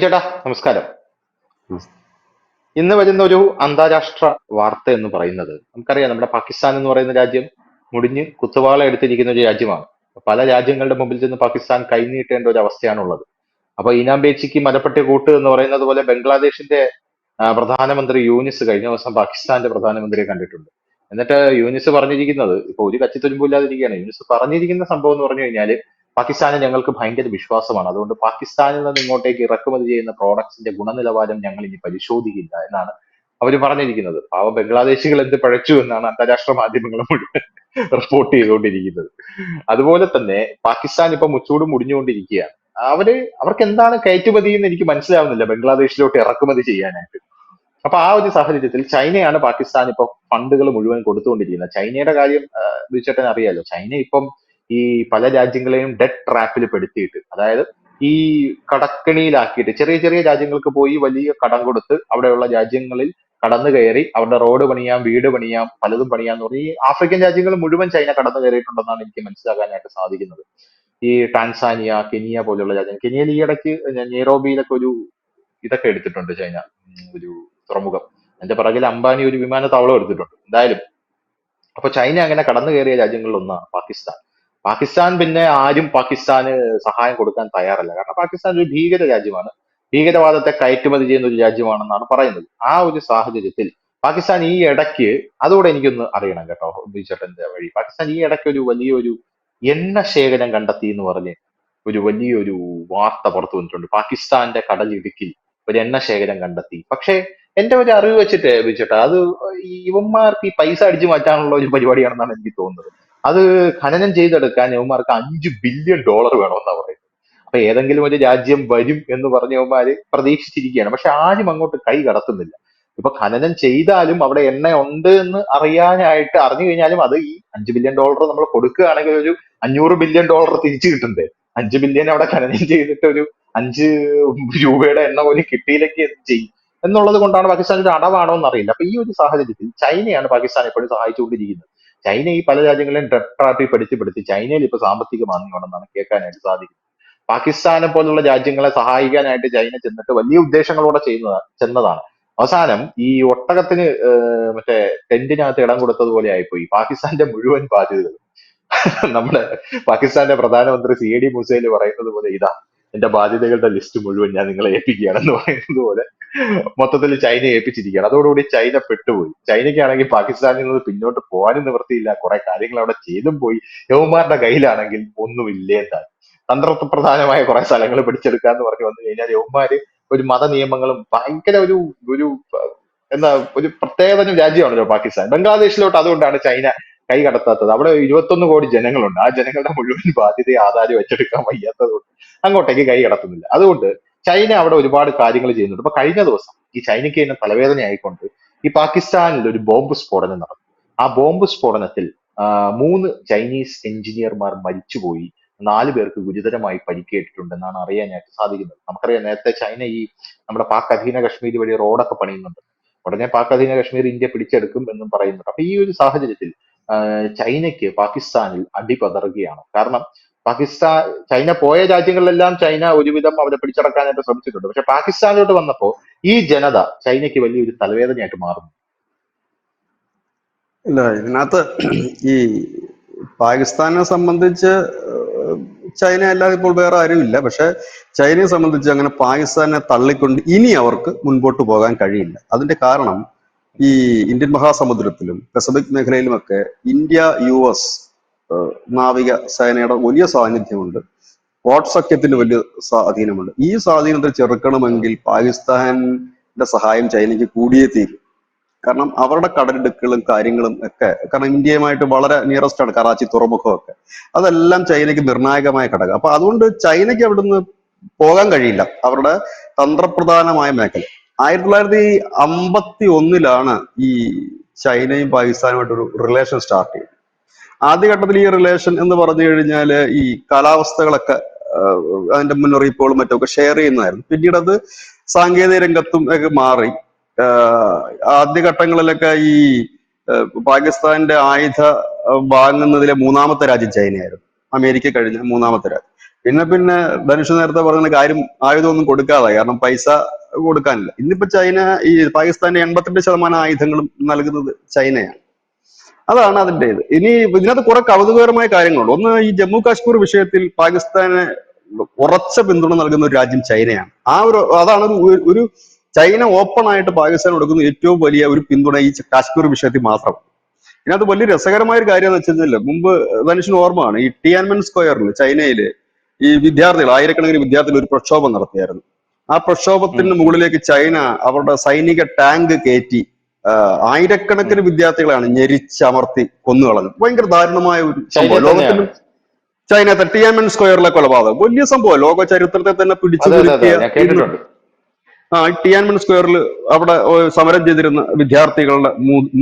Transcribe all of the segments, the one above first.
ചേട്ടാ നമസ്കാരം. ഉം. ഇന്ന് വരുന്ന ഒരു അന്താരാഷ്ട്ര വാർത്ത എന്ന് പറയുന്നത് നമുക്കറിയാം, നമ്മുടെ പാകിസ്ഥാൻ എന്ന് പറയുന്ന രാജ്യം മുടിഞ്ഞ് കുത്തുവാള എടുത്തിരിക്കുന്ന ഒരു രാജ്യമാണ്. പല രാജ്യങ്ങളുടെ മുമ്പിൽ ചെന്ന് പാകിസ്ഥാൻ കൈനീട്ടേണ്ട ഒരു അവസ്ഥയാണുള്ളത്. അപ്പൊ ഈനാമ്പേച്ചിക്ക് മരപ്പട്ടി കൂട്ട് എന്ന് പറയുന്നത് പോലെ ബംഗ്ലാദേശിന്റെ പ്രധാനമന്ത്രി യൂനിസ് കഴിഞ്ഞ ദിവസം പാകിസ്ഥാന്റെ പ്രധാനമന്ത്രിയെ കണ്ടിട്ടുണ്ട്. എന്നിട്ട് യൂനിസ് പറഞ്ഞിരിക്കുന്നത്, ഇപ്പൊ ഒരു കച്ചിത്തുരുമ്പില്ലാതിരിക്കുകയാണ്. യൂനിസ് പറഞ്ഞിരിക്കുന്ന സംഭവം എന്ന് പറഞ്ഞു കഴിഞ്ഞാല്, പാകിസ്ഥാനെ ഞങ്ങൾക്ക് ഭയങ്കര വിശ്വാസമാണ്, അതുകൊണ്ട് പാകിസ്ഥാനിൽ നിന്ന് ഇങ്ങോട്ടേക്ക് ഇറക്കുമതി ചെയ്യുന്ന പ്രോഡക്ട്സിന്റെ ഗുണനിലവാരം ഞങ്ങൾ ഇനി പരിശോധിക്കില്ല എന്നാണ് അവർ പറഞ്ഞിരിക്കുന്നത്. പാവ ബംഗ്ലാദേശികൾ എന്ത് പഴച്ചു എന്നാണ് അന്താരാഷ്ട്ര മാധ്യമങ്ങൾ മുഴുവൻ റിപ്പോർട്ട് ചെയ്തുകൊണ്ടിരിക്കുന്നത്. അതുപോലെ തന്നെ പാകിസ്ഥാൻ ഇപ്പൊ മുച്ചൂട് മുടിഞ്ഞുകൊണ്ടിരിക്കുകയാണ്. അവർക്ക് എന്താണ് കയറ്റുമതി എന്ന് എനിക്ക് മനസ്സിലാവുന്നില്ല ബംഗ്ലാദേശിലോട്ട് ഇറക്കുമതി ചെയ്യാനായിട്ട്. അപ്പൊ ആ ഒരു സാഹചര്യത്തിൽ ചൈനയാണ് പാകിസ്ഥാൻ ഇപ്പൊ ഫണ്ടുകൾ മുഴുവൻ കൊടുത്തുകൊണ്ടിരിക്കുന്നത്. ചൈനയുടെ കാര്യം ബിജുചേട്ടൻ അറിയാലോ. ചൈന ഇപ്പം ഈ പല രാജ്യങ്ങളെയും ഡെറ്റ് ട്രാപ്പിൽ പെടുത്തിയിട്ട്, അതായത് ഈ കടക്കെണിയിലാക്കിയിട്ട് ചെറിയ ചെറിയ രാജ്യങ്ങൾക്ക് പോയി വലിയ കടം കൊടുത്ത് അവിടെയുള്ള രാജ്യങ്ങളിൽ കടന്നു കയറി അവരുടെ റോഡ് പണിയാം, വീട് പണിയാം, പലതും പണിയാന്ന് പറഞ്ഞ് ഈ ആഫ്രിക്കൻ രാജ്യങ്ങൾ മുഴുവൻ ചൈന കടന്നു കയറിയിട്ടുണ്ടെന്നാണ് എനിക്ക് മനസ്സിലാക്കാനായിട്ട് സാധിക്കുന്നത്. ഈ ടാൻസാനിയ, കെനിയ പോലുള്ള രാജ്യം, കെനിയയിൽ ഈ ഇടയ്ക്ക് നെയ്റോബിയിലൊക്കെ ഒരു ഇതൊക്കെ എടുത്തിട്ടുണ്ട് ചൈന, ഒരു തുറമുഖം. അതിന്റെ പിറകിൽ അംബാനി ഒരു വിമാനത്താവളം എടുത്തിട്ടുണ്ട്. എന്തായാലും അപ്പൊ ചൈന അങ്ങനെ കടന്നു കയറിയ രാജ്യങ്ങളിൽ ഒന്നാണ് പാകിസ്ഥാൻ. പാകിസ്ഥാൻ പിന്നെ ആരും പാകിസ്ഥാന് സഹായം കൊടുക്കാൻ തയ്യാറല്ല. കാരണം പാകിസ്ഥാൻ ഒരു ഭീകര രാജ്യമാണ്, ഭീകരവാദത്തെ കയറ്റുമതി ചെയ്യുന്ന ഒരു രാജ്യമാണെന്നാണ് പറയുന്നത്. ആ ഒരു സാഹചര്യത്തിൽ പാകിസ്ഥാൻ ഈ ഇടയ്ക്ക്, അതുകൂടെ എനിക്കൊന്ന് അറിയണം കേട്ടോ ബിജുചേട്ടന്റെ വഴി, പാകിസ്ഥാൻ ഈ ഇടയ്ക്ക് ഒരു വലിയൊരു എണ്ണ ശേഖരം കണ്ടെത്തി എന്ന് പറഞ്ഞ് ഒരു വലിയൊരു വാർത്ത പുറത്തു വന്നിട്ടുണ്ട്. പാകിസ്ഥാന്റെ കടലിടുക്കിൽ ഒരു എണ്ണ ശേഖരം കണ്ടെത്തി. പക്ഷേ എന്റെ ഒരു അറിവ് വെച്ചിട്ട് ബിജുചേട്ടാ, അത് ഈ ഇവന്മാർക്ക് ഈ പൈസ അടിച്ചു മാറ്റാനുള്ള ഒരു പരിപാടിയാണെന്നാണ് എനിക്ക് തോന്നുന്നത്. അത് ഖനനം ചെയ്തെടുക്കാൻ ഇവന്മാർക്ക് $5 ബില്യൺ വേണമെന്നാണ് പറയുന്നത്. അപ്പൊ ഏതെങ്കിലും ഒരു രാജ്യം വരും എന്ന് പറഞ്ഞ് ഇവന്മാര് പ്രതീക്ഷിച്ചിരിക്കുകയാണ്. പക്ഷെ ആരും അങ്ങോട്ട് കൈ കടത്തുന്നില്ല. ഇപ്പൊ ഖനനം ചെയ്താലും അവിടെ എണ്ണ ഉണ്ട് എന്ന് അറിഞ്ഞു കഴിഞ്ഞാലും അത് ഈ $5 ബില്യൺ നമ്മൾ കൊടുക്കുകയാണെങ്കിൽ ഒരു $500 ബില്യൺ തിരിച്ചു കിട്ടണ്ടേ? 5 ബില്യൺ അവിടെ ഖനനം ചെയ്തിട്ട് ഒരു 5 രൂപയുടെ എണ്ണ പോലും കിട്ടിയില്ലെങ്കിൽ എന്ത് ചെയ്യും എന്നുള്ളത് കൊണ്ടാണ് പാകിസ്ഥാൻ ഒരു അടവാണോ എന്നറിയില്ല. അപ്പൊ ഈ ഒരു സാഹചര്യത്തിൽ ചൈനയാണ് പാകിസ്ഥാൻ എപ്പോഴും സഹായിച്ചുകൊണ്ടിരിക്കുന്നത്. ചൈന ഈ പല രാജ്യങ്ങളെയും ഡെറ്റ് ട്രാപ്പിൽ പെടുത്തി ചൈനയിൽ ഇപ്പൊ സാമ്പത്തിക മാന്ദ്യമാണെന്നാണ് കേൾക്കാനായിട്ട് സാധിക്കുന്നത്. പാകിസ്ഥാനെ പോലുള്ള രാജ്യങ്ങളെ സഹായിക്കാനായിട്ട് ചൈന ചെന്നിട്ട് വലിയ ഉദ്ദേശങ്ങളോടെ ചെന്നതാണ്. അവസാനം ഈ ഒട്ടകത്തിന് മറ്റേ ടെന്റിനകത്ത് ഇടം കൊടുത്തതുപോലെ ആയിപ്പോയി പാകിസ്ഥാന്റെ മുഴുവൻ ബാധ്യതകൾ. നമ്മുടെ പാകിസ്ഥാന്റെ പ്രധാനമന്ത്രി CAD മൂസയിൽ പറയുന്നത് പോലെ, ഇതാ എന്റെ ബാധ്യതകളുടെ ലിസ്റ്റ് മുഴുവൻ ഞാൻ നിങ്ങളെ ഏൽപ്പിക്കുകയാണെന്ന് പറയുന്നത് പോലെ മൊത്തത്തിൽ ചൈനയെ ഏൽപ്പിച്ചിരിക്കുകയാണ്. അതോടുകൂടി ചൈന പെട്ടുപോയി. ചൈനയ്ക്കാണെങ്കിൽ പാകിസ്ഥാനിൽ നിന്ന് പിന്നോട്ട് പോകാനും നിവൃത്തിയില്ല, കുറെ കാര്യങ്ങൾ അവിടെ ചെയ്തും പോയി. യവന്മാരുടെ കയ്യിലാണെങ്കിൽ ഒന്നുമില്ലേ താൻ. തന്ത്രപ്രധാനമായ കുറെ സ്ഥലങ്ങൾ പിടിച്ചെടുക്കാന്ന് പറഞ്ഞു വന്നു കഴിഞ്ഞാൽ യവന്മാര് ഒരു മത നിയമങ്ങളും ഭയങ്കര ഒരു ഒരു എന്താ ഒരു പ്രത്യേകതരം രാജ്യമാണല്ലോ പാകിസ്ഥാൻ. ബംഗ്ലാദേശിലോട്ട് അതുകൊണ്ടാണ് ചൈന കൈ കടത്താത്തത്. അവിടെ 21 കോടി ജനങ്ങളുണ്ട്. ആ ജനങ്ങളുടെ മുഴുവൻ ബാധ്യതയെ ആധാരം വെച്ചെടുക്കാൻ വയ്യാത്തത് കൊണ്ട് അങ്ങോട്ടേക്ക് കൈ കടത്തുന്നില്ല. അതുകൊണ്ട് ചൈന അവിടെ ഒരുപാട് കാര്യങ്ങൾ ചെയ്യുന്നുണ്ട്. ഇപ്പൊ കഴിഞ്ഞ ദിവസം ഈ ചൈനയ്ക്ക് തന്നെ തലവേദന ആയിക്കൊണ്ട് ഈ പാകിസ്ഥാനിൽ ഒരു ബോംബ് സ്ഫോടനം നടന്നു. ആ ബോംബ് സ്ഫോടനത്തിൽ 3 ചൈനീസ് എഞ്ചിനീയർമാർ മരിച്ചുപോയി, 4 പേർക്ക് ഗുരുതരമായി പരിക്കേറ്റിട്ടുണ്ടെന്നാണ് അറിയാനായിട്ട് സാധിക്കുന്നത്. നമുക്കറിയാം, നേരത്തെ ചൈന ഈ നമ്മുടെ പാക് അധീന കശ്മീർ വഴി റോഡൊക്കെ പണിയുന്നുണ്ട്. ഉടനെ പാക് അധീന കശ്മീർ ഇന്ത്യ പിടിച്ചെടുക്കും എന്നും പറയുന്നുണ്ട്. അപ്പൊ ഈ ഒരു സാഹചര്യത്തിൽ ചൈനയ്ക്ക് പാകിസ്ഥാനിൽ അടിപതറുകയാണ്. കാരണം ചൈന പോയ രാജ്യങ്ങളിലെല്ലാം ചൈന ഒരുവിധം അവരെ പിടിച്ചടക്കാനായിട്ട് ശ്രമിച്ചിട്ടുണ്ട്. പക്ഷെ പാകിസ്ഥാനിലോട്ട് വന്നപ്പോ ഈ ജനത ചൈനയ്ക്ക് വലിയൊരു തലവേദനയായിട്ട് മാറുന്നു. ഇല്ല, ഇതിനകത്ത് ഈ പാകിസ്ഥാനെ സംബന്ധിച്ച് ചൈന അല്ലാതെ ഇപ്പോൾ വേറെ ആരുമില്ല. പക്ഷെ ചൈനയെ സംബന്ധിച്ച് അങ്ങനെ പാകിസ്ഥാനെ തള്ളിക്കൊണ്ട് ഇനി അവർക്ക് മുൻപോട്ട് പോകാൻ കഴിയില്ല. അതിന്റെ കാരണം ഈ ഇന്ത്യൻ മഹാസമുദ്രത്തിലും പസഫിക് മേഖലയിലുമൊക്കെ ഇന്ത്യ US നാവിക സേനയുടെ വലിയ സാന്നിധ്യമുണ്ട്. പോർട്ട് സഖ്യത്തിന് വലിയ സ്വാധീനമുണ്ട്. ഈ സ്വാധീനത്തെ ചെറുക്കണമെങ്കിൽ പാകിസ്ഥാന്റെ സഹായം ചൈനയ്ക്ക് കൂടിയേ തീരും. കാരണം അവരുടെ കടലിടുക്കുകളും കാര്യങ്ങളും ഒക്കെ, കാരണം ഇന്ത്യയുമായിട്ട് വളരെ നിയറസ്റ്റ് ആണ് കറാച്ചി തുറമുഖമൊക്കെ. അതെല്ലാം ചൈനയ്ക്ക് നിർണായകമായ ഘടകം. അപ്പൊ അതുകൊണ്ട് ചൈനയ്ക്ക് അവിടുന്ന് പോകാൻ കഴിയില്ല അവരുടെ തന്ത്രപ്രധാനമായ മേഖല. 1951 ഈ ചൈനയും പാകിസ്ഥാനുമായിട്ടൊരു റിലേഷൻ സ്റ്റാർട്ട് ചെയ്തു. ആദ്യഘട്ടത്തിൽ ഈ റിലേഷൻ എന്ന് പറഞ്ഞു കഴിഞ്ഞാല് ഈ കാലാവസ്ഥകളൊക്കെ അതിന്റെ മുന്നറിയിപ്പുകളും മറ്റുമൊക്കെ ഷെയർ ചെയ്യുന്നതായിരുന്നു. പിന്നീട് അത് സാങ്കേതിക രംഗത്തും ഒക്കെ മാറി. ആദ്യഘട്ടങ്ങളിലൊക്കെ ഈ പാകിസ്ഥാന്റെ ആയുധ വാങ്ങുന്നതിലെ 3-മത്തെ രാജ്യം ചൈനയായിരുന്നു. അമേരിക്ക കഴിഞ്ഞ 3-മത്തെ രാജ്യം. പിന്നെ ധനുഷ് നേരത്തെ പറഞ്ഞ കാര്യം ആയുധമൊന്നും കൊടുക്കാതെ, കാരണം പൈസ കൊടുക്കാനില്ല. ഇന്നിപ്പോ ചൈന ഈ പാകിസ്ഥാന്റെ 82% ആയുധങ്ങളും നൽകുന്നത് ചൈനയാണ്. അതാണ് അതിന്റെ ഇത്. ഇനി ഇതിനകത്ത് കുറെ കൗതുകകരമായ കാര്യങ്ങളുണ്ട്. ഒന്ന്, ഈ ജമ്മു കാശ്മീർ വിഷയത്തിൽ പാകിസ്ഥാന് ഉറച്ച പിന്തുണ നൽകുന്ന ഒരു രാജ്യം ചൈനയാണ്. അതാണ് ഒരു ചൈന ഓപ്പൺ ആയിട്ട് പാകിസ്ഥാൻ കൊടുക്കുന്ന ഏറ്റവും വലിയ ഒരു പിന്തുണ ഈ കാശ്മീർ വിഷയത്തിൽ മാത്രം. ഇതിനകത്ത് വലിയ രസകരമായ ഒരു കാര്യം എന്ന് വെച്ചാൽ, മുമ്പ് ധനുഷിന് ഓർമ്മയാണ്, ഈ ടിയാൻമെൻ സ്ക്വയറിൽ ചൈനയില് ഈ വിദ്യാർത്ഥികൾ, ആയിരക്കണക്കിന് വിദ്യാർത്ഥികൾ ഒരു പ്രക്ഷോഭം നടത്തിയായിരുന്നു. ആ പ്രക്ഷോഭത്തിന് മുകളിലേക്ക് ചൈന അവരുടെ സൈനിക ടാങ്ക് കയറ്റി ആയിരക്കണക്കിന് വിദ്യാർത്ഥികളാണ് ഞെരിച്ചമർത്തി കൊന്നുകളഞ്ഞു. ഭയങ്കര ദാരുണമായ ഒരു സംഭവം. ലോകത്തിന് ചൈന ടിയാൻമെൻ സ്ക്വയറിലെ കൊലപാതകം വലിയ സംഭവം, ലോക ചരിത്രത്തെ തന്നെ പിടിച്ചു കുലുക്കിയ. ടിയാൻമെൻ സ്ക്വയറിൽ അവിടെ സമരം ചെയ്തിരുന്ന വിദ്യാർത്ഥികളുടെ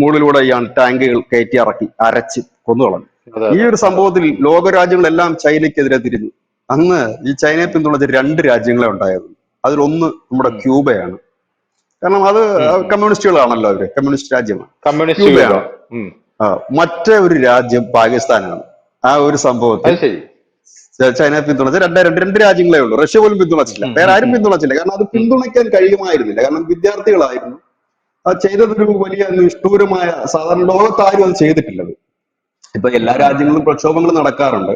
മുകളിലൂടെയാണ് ടാങ്കുകൾ കയറ്റി ഇറക്കി അരച്ച് കൊന്നുകളഞ്ഞു. ഈ ഒരു സംഭവത്തിൽ ലോകരാജ്യങ്ങളെല്ലാം ചൈനയ്ക്കെതിരെ തിരിഞ്ഞു. അന്ന് ഈ ചൈനയെ പിന്തുണച്ച 2 രാജ്യങ്ങളെ ഉണ്ടായത്. അതിലൊന്ന് നമ്മുടെ ക്യൂബയാണ്. കാരണം അത് കമ്മ്യൂണിസ്റ്റുകളാണല്ലോ, അവര് കമ്മ്യൂണിസ്റ്റ് രാജ്യമാണ്, ക്യൂബയാണ്. മറ്റേ ഒരു രാജ്യം പാകിസ്ഥാനാണ്. ആ ഒരു സംഭവത്തിൽ ചൈന പിന്തുണച്ച 2 രാജ്യങ്ങളേ ഉള്ളൂ. റഷ്യ പോലും പിന്തുണച്ചില്ല, വേറെ ആരും പിന്തുണച്ചില്ല. കാരണം അത് പിന്തുണയ്ക്കാൻ കഴിയുമായിരുന്നില്ല. കാരണം വിദ്യാർത്ഥികളായിരുന്നു. അത് ചെയ്തതൊരു വലിയ നിഷ്ഠൂരമായ, സാധാരണ ലോകത്താരും അത് ചെയ്തിട്ടില്ലത്. ഇപ്പൊ എല്ലാ രാജ്യങ്ങളിലും പ്രക്ഷോഭങ്ങൾ നടക്കാറുണ്ട്.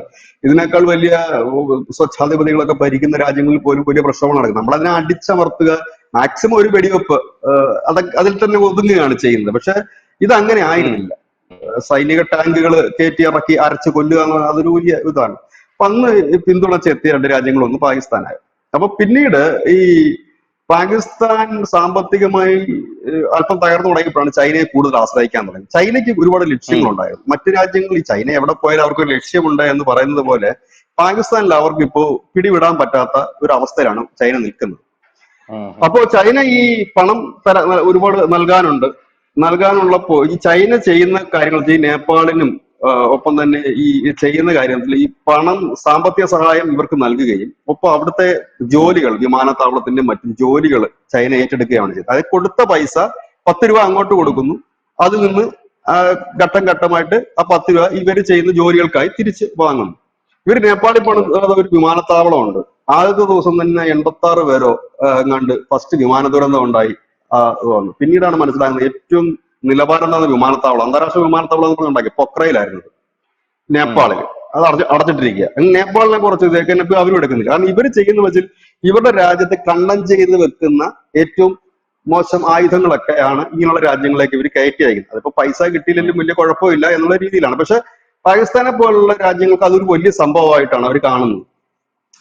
ഇതിനേക്കാൾ വലിയ സ്വച്ഛാധിപതികളൊക്കെ ഭരിക്കുന്ന രാജ്യങ്ങളിൽ പോലും വലിയ പ്രക്ഷോഭം നടക്കും. നമ്മളതിനെ അടിച്ചമർത്തുക, മാക്സിമം ഒരു വെടിവെപ്പ്, അതിൽ തന്നെ ഒതുങ്ങുകയാണ് ചെയ്യുന്നത്. പക്ഷെ ഇത് അങ്ങനെ ആയിരുന്നില്ല. സൈനിക ടാങ്കുകൾ കയറ്റി ഇറക്കി അരച്ച് കൊല്ലുക എന്നത് അതൊരു വലിയ ഇതാണ്. അപ്പൊ അന്ന് പിന്തുണച്ചെത്തിയ 2 രാജ്യങ്ങളൊന്നും പാകിസ്ഥാനായി. അപ്പൊ പിന്നീട് ഈ പാകിസ്ഥാൻ സാമ്പത്തികമായി അല്പം തകർന്നു തുടങ്ങിയപ്പോഴാണ് ചൈനയെ കൂടുതൽ ആശ്രയിക്കാൻ തുടങ്ങി. ചൈനയ്ക്ക് ഒരുപാട് ലക്ഷ്യങ്ങളുണ്ടായിരുന്നു. മറ്റു രാജ്യങ്ങൾ ഈ ചൈന എവിടെ പോയാലും അവർക്ക് ഒരു ലക്ഷ്യമുണ്ട് എന്ന് പറയുന്നത് പോലെ പാകിസ്ഥാനിൽ അവർക്ക് ഇപ്പോ പിടിവിടാൻ പറ്റാത്ത ഒരു അവസ്ഥയിലാണ് ചൈന നിൽക്കുന്നത്. അപ്പോ ചൈന ഈ പണം ഒരുപാട് നൽകാനുള്ളപ്പോ ഈ ചൈന ചെയ്യുന്ന കാര്യങ്ങൾ, ഈ നേപ്പാളിനും ഒപ്പം തന്നെ ഈ ചെയ്യുന്ന കാര്യത്തിൽ ഈ പണം, സാമ്പത്തിക സഹായം ഇവർക്ക് നൽകുകയും ഒപ്പം അവിടുത്തെ ജോലികൾ, വിമാനത്താവളത്തിന്റെ മറ്റും ജോലികൾ ചൈന ഏറ്റെടുക്കുകയാണ് ചെയ്തത്. അതായത് കൊടുത്ത പൈസ 10 രൂപ അങ്ങോട്ട് കൊടുക്കുന്നു, അതിൽ നിന്ന് ഘട്ടം ഘട്ടമായിട്ട് ആ 10 രൂപ ഇവർ ചെയ്യുന്ന ജോലികൾക്കായി തിരിച്ച് വാങ്ങുന്നു. ഇവർ നേപ്പാളിൽ പണിത ഒരു വിമാനത്താവളമുണ്ട്. ആദ്യത്തെ ദിവസം തന്നെ 86 പേരോ എങ്ങാണ്ട് ഫസ്റ്റ് വിമാന ദുരന്തം ഉണ്ടായി വന്നു. പിന്നീടാണ് മനസ്സിലാകുന്നത് ഏറ്റവും നിലവാരം താഴ്ന്ന വിമാനത്താവളം, അന്താരാഷ്ട്ര വിമാനത്താവളം ഉണ്ടാക്കി പൊക്രയിലായിരുന്നു, നേപ്പാളിൽ. അത് അടച്ചിട്ടിരിക്കുക. നേപ്പാളിനെ കുറച്ച് തേക്കനപ്പ് അവരും എടുക്കുന്നില്ല. കാരണം ഇവർ ചെയ്യുന്ന വെച്ചാൽ ഇവരുടെ രാജ്യത്തെ കണ്ടം ചെയ്ത് വെക്കുന്ന ഏറ്റവും മോശം ആയുധങ്ങളൊക്കെയാണ് ഇങ്ങനെയുള്ള രാജ്യങ്ങളിലേക്ക് ഇവർ കയറ്റി അയക്കുന്നത്. അതിപ്പോ പൈസ കിട്ടിയില്ലെങ്കിലും വലിയ കുഴപ്പമില്ല എന്നുള്ള രീതിയിലാണ്. പക്ഷെ പാകിസ്ഥാനെ പോലുള്ള രാജ്യങ്ങൾക്ക് അതൊരു വലിയ സംഭവമായിട്ടാണ് അവർ കാണുന്നത്.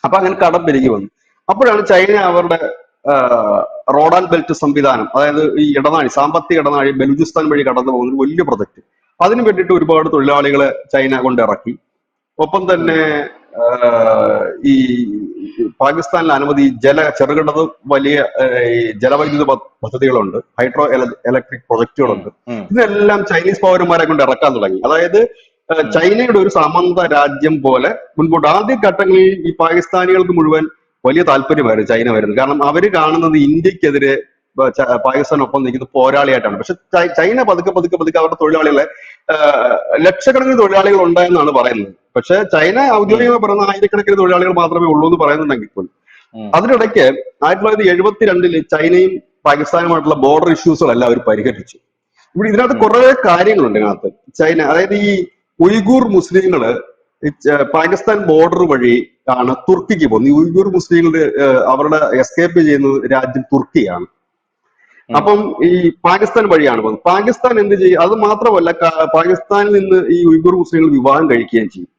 അപ്പൊ അങ്ങനെ കടം പെരുകി വന്നു. അപ്പോഴാണ് ചൈന അവരുടെ റോഡ് ആൻഡ് ബെൽറ്റ് സംവിധാനം, അതായത് ഈ ഇടനാഴി, സാമ്പത്തിക ഇടനാഴി ബലൂചിസ്ഥാൻ വഴി കടന്നു പോകുന്ന ഒരു വലിയ പ്രൊജക്ട്, അതിന് വേണ്ടിയിട്ട് ഒരുപാട് തൊഴിലാളികളെ ചൈന കൊണ്ടിറക്കി. ഒപ്പം തന്നെ ഈ പാകിസ്ഥാനിൽ അനവധി ചെറുകിടതും വലിയ ഈ ജലവൈദ്യുത പദ്ധതികളുണ്ട്, ഹൈഡ്രോ ഇലക്ട്രിക് പ്രൊജക്ടുകളുണ്ട്. ഇതെല്ലാം ചൈനീസ് പൗരന്മാരെ കൊണ്ട് ഇറക്കാൻ തുടങ്ങി. അതായത് ചൈനയുടെ ഒരു സാമന്ത രാജ്യം പോലെ മുൻപോട്ട്. ആദ്യ ഘട്ടങ്ങളിൽ ഈ പാകിസ്ഥാനികൾക്ക് മുഴുവൻ വലിയ താല്പര്യമായിരുന്നു ചൈന വരുന്നത്. കാരണം അവര് കാണുന്നത് ഇന്ത്യക്കെതിരെ പാകിസ്ഥാനൊപ്പം നിൽക്കുന്ന പോരാളിയായിട്ടാണ്. പക്ഷെ ചൈന പതുക്കെ അവരുടെ തൊഴിലാളികളെ, ലക്ഷക്കണക്കിന് തൊഴിലാളികൾ ഉണ്ടായെന്നാണ് പറയുന്നത്. പക്ഷെ ചൈന ഔദ്യോഗികമായി പറയുന്ന ആയിരക്കണക്കിന് തൊഴിലാളികൾ മാത്രമേ ഉള്ളൂ എന്ന് പറയുന്നുണ്ടെങ്കിൽ പോലും അതിനിടയ്ക്ക് 1972 ചൈനയും പാകിസ്ഥാനുമായിട്ടുള്ള ബോർഡർ ഇഷ്യൂസുകളെല്ലാം അവർ പരിഹരിച്ചു. ഇതിനകത്ത് കുറെ കാര്യങ്ങളുണ്ട് ഇതിനകത്ത്. ചൈന, അതായത് ഈ ഉയ്ഗൂർ മുസ്ലിങ്ങള് പാകിസ്ഥാൻ ബോർഡർ വഴി ആണ് തുർക്കിക്ക് പോകുന്നത്. ഈ ഉയ്ഗൂർ മുസ്ലിങ്ങൾ അവരുടെ എസ്കേപ്പ് ചെയ്യുന്ന രാജ്യം തുർക്കിയാണ്. അപ്പം ഈ പാകിസ്ഥാൻ വഴിയാണ് പോകുന്നത്. പാകിസ്ഥാൻ എന്ത് ചെയ്യും? അത് മാത്രമല്ല, പാകിസ്ഥാനിൽ നിന്ന് ഈ ഉയ്ഗൂർ മുസ്ലിങ്ങൾ വിവാഹം കഴിക്കുകയും ചെയ്യും.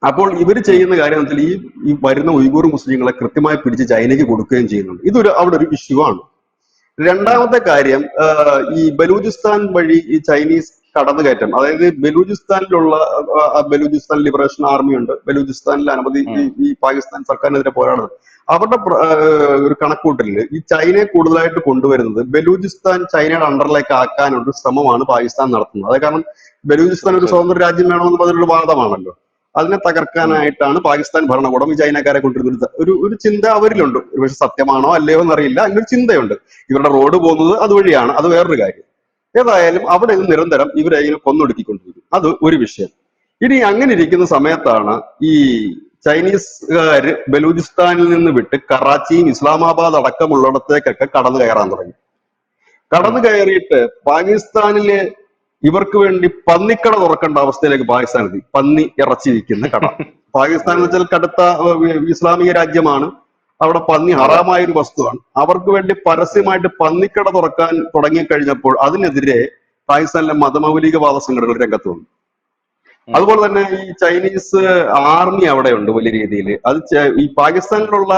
അപ്പോൾ ഇവർ ചെയ്യുന്ന കാര്യം എന്ന് വെച്ചാൽ ഈ വരുന്ന ഉയ്ഗൂർ മുസ്ലിങ്ങളെ കൃത്യമായി പിടിച്ച് ചൈനയ്ക്ക് കൊടുക്കുകയും ചെയ്യുന്നുണ്ട്. ഇതൊരു അവിടെ ഒരു ഇഷ്യൂ ആണ്. രണ്ടാമത്തെ കാര്യം, ഈ ബലൂചിസ്ഥാൻ വഴി ഈ ചൈനീസ് കടന്നുകയറ്റം, അതായത് ബലൂചിസ്ഥാനിലുള്ള ബലൂചിസ്ഥാൻ ലിബറേഷൻ ആർമി ഉണ്ട്, ബലൂചിസ്ഥാനിൽ അനവധി ഈ പാകിസ്ഥാൻ സർക്കാരിനെതിരെ പോരാടുന്നത്. അവരുടെ ഒരു കണക്കൂട്ടലിൽ ഈ ചൈനയെ കൂടുതലായിട്ട് കൊണ്ടുവരുന്നത് ബലൂചിസ്ഥാൻ ചൈനയുടെ അണ്ടറിലേക്ക് ആക്കാനൊരു ശ്രമമാണ് പാകിസ്ഥാൻ നടത്തുന്നത്. അത് കാരണം ബലൂചിസ്ഥാൻ ഒരു സ്വതന്ത്ര രാജ്യം വേണമെന്ന് പറഞ്ഞൊരു വാദമാണല്ലോ. അതിനെ തകർക്കാനായിട്ടാണ് പാകിസ്ഥാൻ ഭരണകൂടം ഈ ചൈനക്കാരെ കൊണ്ടിരുന്നത്. ഒരു ചിന്ത അവരിലുണ്ട്. പക്ഷെ സത്യമാണോ അല്ലയോ എന്നറിയില്ല, അതിനൊരു ചിന്തയുണ്ട്. ഇവരുടെ റോഡ് പോകുന്നത് അതുവഴിയാണ്, അത് വേറൊരു കാര്യം. ഏതായാലും അവിടെ നിരന്തരം ഇവരെ കൊന്നൊടുക്കിക്കൊണ്ടിരിക്കും. അത് ഒരു വിഷയം. ഇനി അങ്ങനെ ഇരിക്കുന്ന സമയത്താണ് ഈ ചൈനീസുകാര് ബലൂചിസ്ഥാനിൽ നിന്ന് വിട്ട് കറാച്ചിയും ഇസ്ലാമാബാദ് അടക്കമുള്ളിടത്തേക്കൊക്കെ കടന്നു കയറാൻ തുടങ്ങി. ഉം. കടന്നു കയറിയിട്ട് പാകിസ്ഥാനിലെ ഇവർക്ക് വേണ്ടി പന്നിക്കട തുറക്കേണ്ട അവസ്ഥയിലേക്ക് പാകിസ്ഥാൻ എത്തി. പന്നി ഇറച്ചി വിൽക്കുന്ന കട. പാകിസ്ഥാൻ എന്ന് അതെ വെച്ചാൽ കടുത്ത ഇസ്ലാമിക രാജ്യമാണ്. അവിടെ പന്നി അതെ. ഹറാമായ ഒരു വസ്തുവാണ്. അവർക്ക് വേണ്ടി അതെ. പരസ്യമായിട്ട് പന്നിക്കട തുറക്കാൻ തുടങ്ങിക്കഴിഞ്ഞപ്പോൾ അതിനെതിരെ പാകിസ്ഥാനിലെ മതമൗലികവാദ സംഘടനകൾ രംഗത്ത് വന്നു. ഉം. അതുപോലെ തന്നെ ഈ ചൈനീസ് ആർമി അവിടെ ഉണ്ട് വലിയ രീതിയിൽ. അത് ഈ പാകിസ്ഥാനിലുള്ള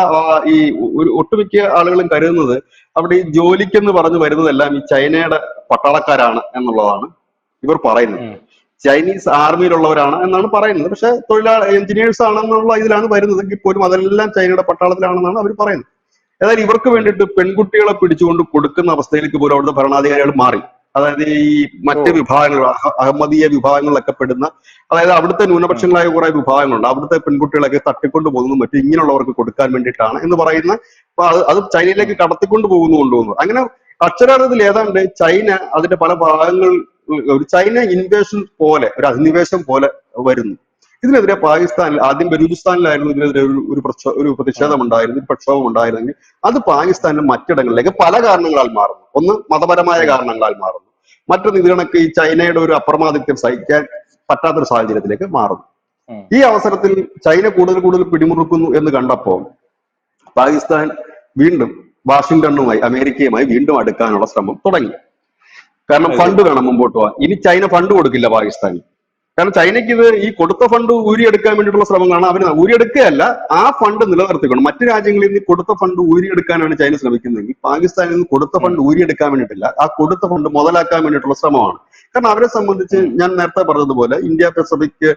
ഈ ഒരു ഒട്ടുമിക്ക ആളുകളും കരുതുന്നത് അവിടെ ഈ ജോലിക്കെന്ന് പറഞ്ഞു വരുന്നതെല്ലാം ഈ ചൈനയുടെ പട്ടാളക്കാരാണ് എന്നുള്ളതാണ് ഇവർ പറയുന്നത്. ഉം. ചൈനീസ് ആർമിയിലുള്ളവരാണ് എന്നാണ് പറയുന്നത്. പക്ഷെ എഞ്ചിനീയേഴ്സ് ആണെന്നുള്ള ഇതിലാണ് വരുന്നതെങ്കിൽ പോലും അതെല്ലാം ചൈനയുടെ പട്ടാളത്തിലാണെന്നാണ് അവർ പറയുന്നത്. ഏതായാലും ഇവർക്ക് വേണ്ടിയിട്ട് പെൺകുട്ടികളെ പിടിച്ചുകൊണ്ട് കൊടുക്കുന്ന അവസ്ഥയിലേക്ക് പോലും അവിടുത്തെ ഭരണാധികാരികൾ മാറി. അതായത് ഈ ഓ. മറ്റ് വിഭാഗങ്ങൾ, അഹമ്മദീയ വിഭാഗങ്ങളിലൊക്കെ പെടുന്ന, അതായത് അവിടുത്തെ ഉം. ന്യൂനപക്ഷങ്ങളായ കുറെ വിഭാഗങ്ങളുണ്ട്. അവിടുത്തെ പെൺകുട്ടികളൊക്കെ തട്ടിക്കൊണ്ട് പോകുന്നതും മറ്റും ഇങ്ങനെയുള്ളവർക്ക് കൊടുക്കാൻ വേണ്ടിയിട്ടാണ് എന്ന് പറയുന്ന, അപ്പൊ അത് ഉം. ചൈനയിലേക്ക് കടത്തിക്കൊണ്ട് കൊണ്ടുപോകുന്നു. അങ്ങനെ അക്ഷരാർത്ഥത്തിൽ ഏതാണ്ട് ചൈന അതിന്റെ പല ഭാഗങ്ങൾ ഒരു ചൈന ഇൻവേഷൻ പോലെ, ഒരു അധിനിവേശം പോലെ വരുന്നു. ഇതിനെതിരെ പാകിസ്ഥാനിൽ ആദ്യം ബലൂചിസ്ഥാനിലായിരുന്നു ഇതിനെതിരെ ഒരു ഉം. പ്രതിഷേധം ഉണ്ടായിരുന്നു, ഒരു പ്രക്ഷോഭം ഉണ്ടായിരുന്നെങ്കിൽ അത് പാകിസ്ഥാനിലെ മറ്റിടങ്ങളിലേക്ക് പല കാരണങ്ങളാൽ മാറുന്നു. ഒന്ന് മതപരമായ ഉം. കാരണങ്ങളാൽ മാറുന്നു. മറ്റൊന്ന് ഇത് കണക്ക് ഈ ചൈനയുടെ ഒരു അപ്രമാദിത്യം സഹിക്കാൻ പറ്റാത്തൊരു സാഹചര്യത്തിലേക്ക് മാറുന്നു. ഉം. ഈ അവസരത്തിൽ ചൈന കൂടുതൽ കൂടുതൽ പിടിമുറുക്കുന്നു എന്ന് കണ്ടപ്പോൾ പാകിസ്ഥാൻ വീണ്ടും വാഷിംഗ്ടണുമായി, അമേരിക്കയുമായി വീണ്ടും അടുക്കാനുള്ള ശ്രമം തുടങ്ങി. കാരണം അത് ഫണ്ട് ശരി. വേണം മുമ്പോട്ട് പോകാൻ. ഇനി ചൈന ഫണ്ട് കൊടുക്കില്ല പാകിസ്ഥാന്. കാരണം ചൈനയ്ക്ക് ഇത് ഈ കൊടുത്ത ഫണ്ട് ഊരിയെടുക്കാൻ വേണ്ടിയിട്ടുള്ള ശ്രമങ്ങളാണ്. അവർ ഊരിയെടുക്കുകയല്ല, ആ ഫണ്ട് നിലനിർത്തിക്കൊണ്ട് മറ്റു രാജ്യങ്ങളിൽ നിന്ന് കൊടുത്ത ഫണ്ട് ഊരിയെടുക്കാനാണ് ചൈന ശ്രമിക്കുന്നതെങ്കിൽ പാകിസ്ഥാനിൽ നിന്ന് കൊടുത്ത ഉം. ഫണ്ട് ഊരിയെടുക്കാൻ വേണ്ടിയിട്ടില്ല, ആ കൊടുത്ത ഫണ്ട് മുതലാക്കാൻ വേണ്ടിയിട്ടുള്ള ശ്രമമാണ്. കാരണം അവരെ സംബന്ധിച്ച് ഉം. ഞാൻ നേരത്തെ പറഞ്ഞതുപോലെ ഇന്ത്യ പസഫിക്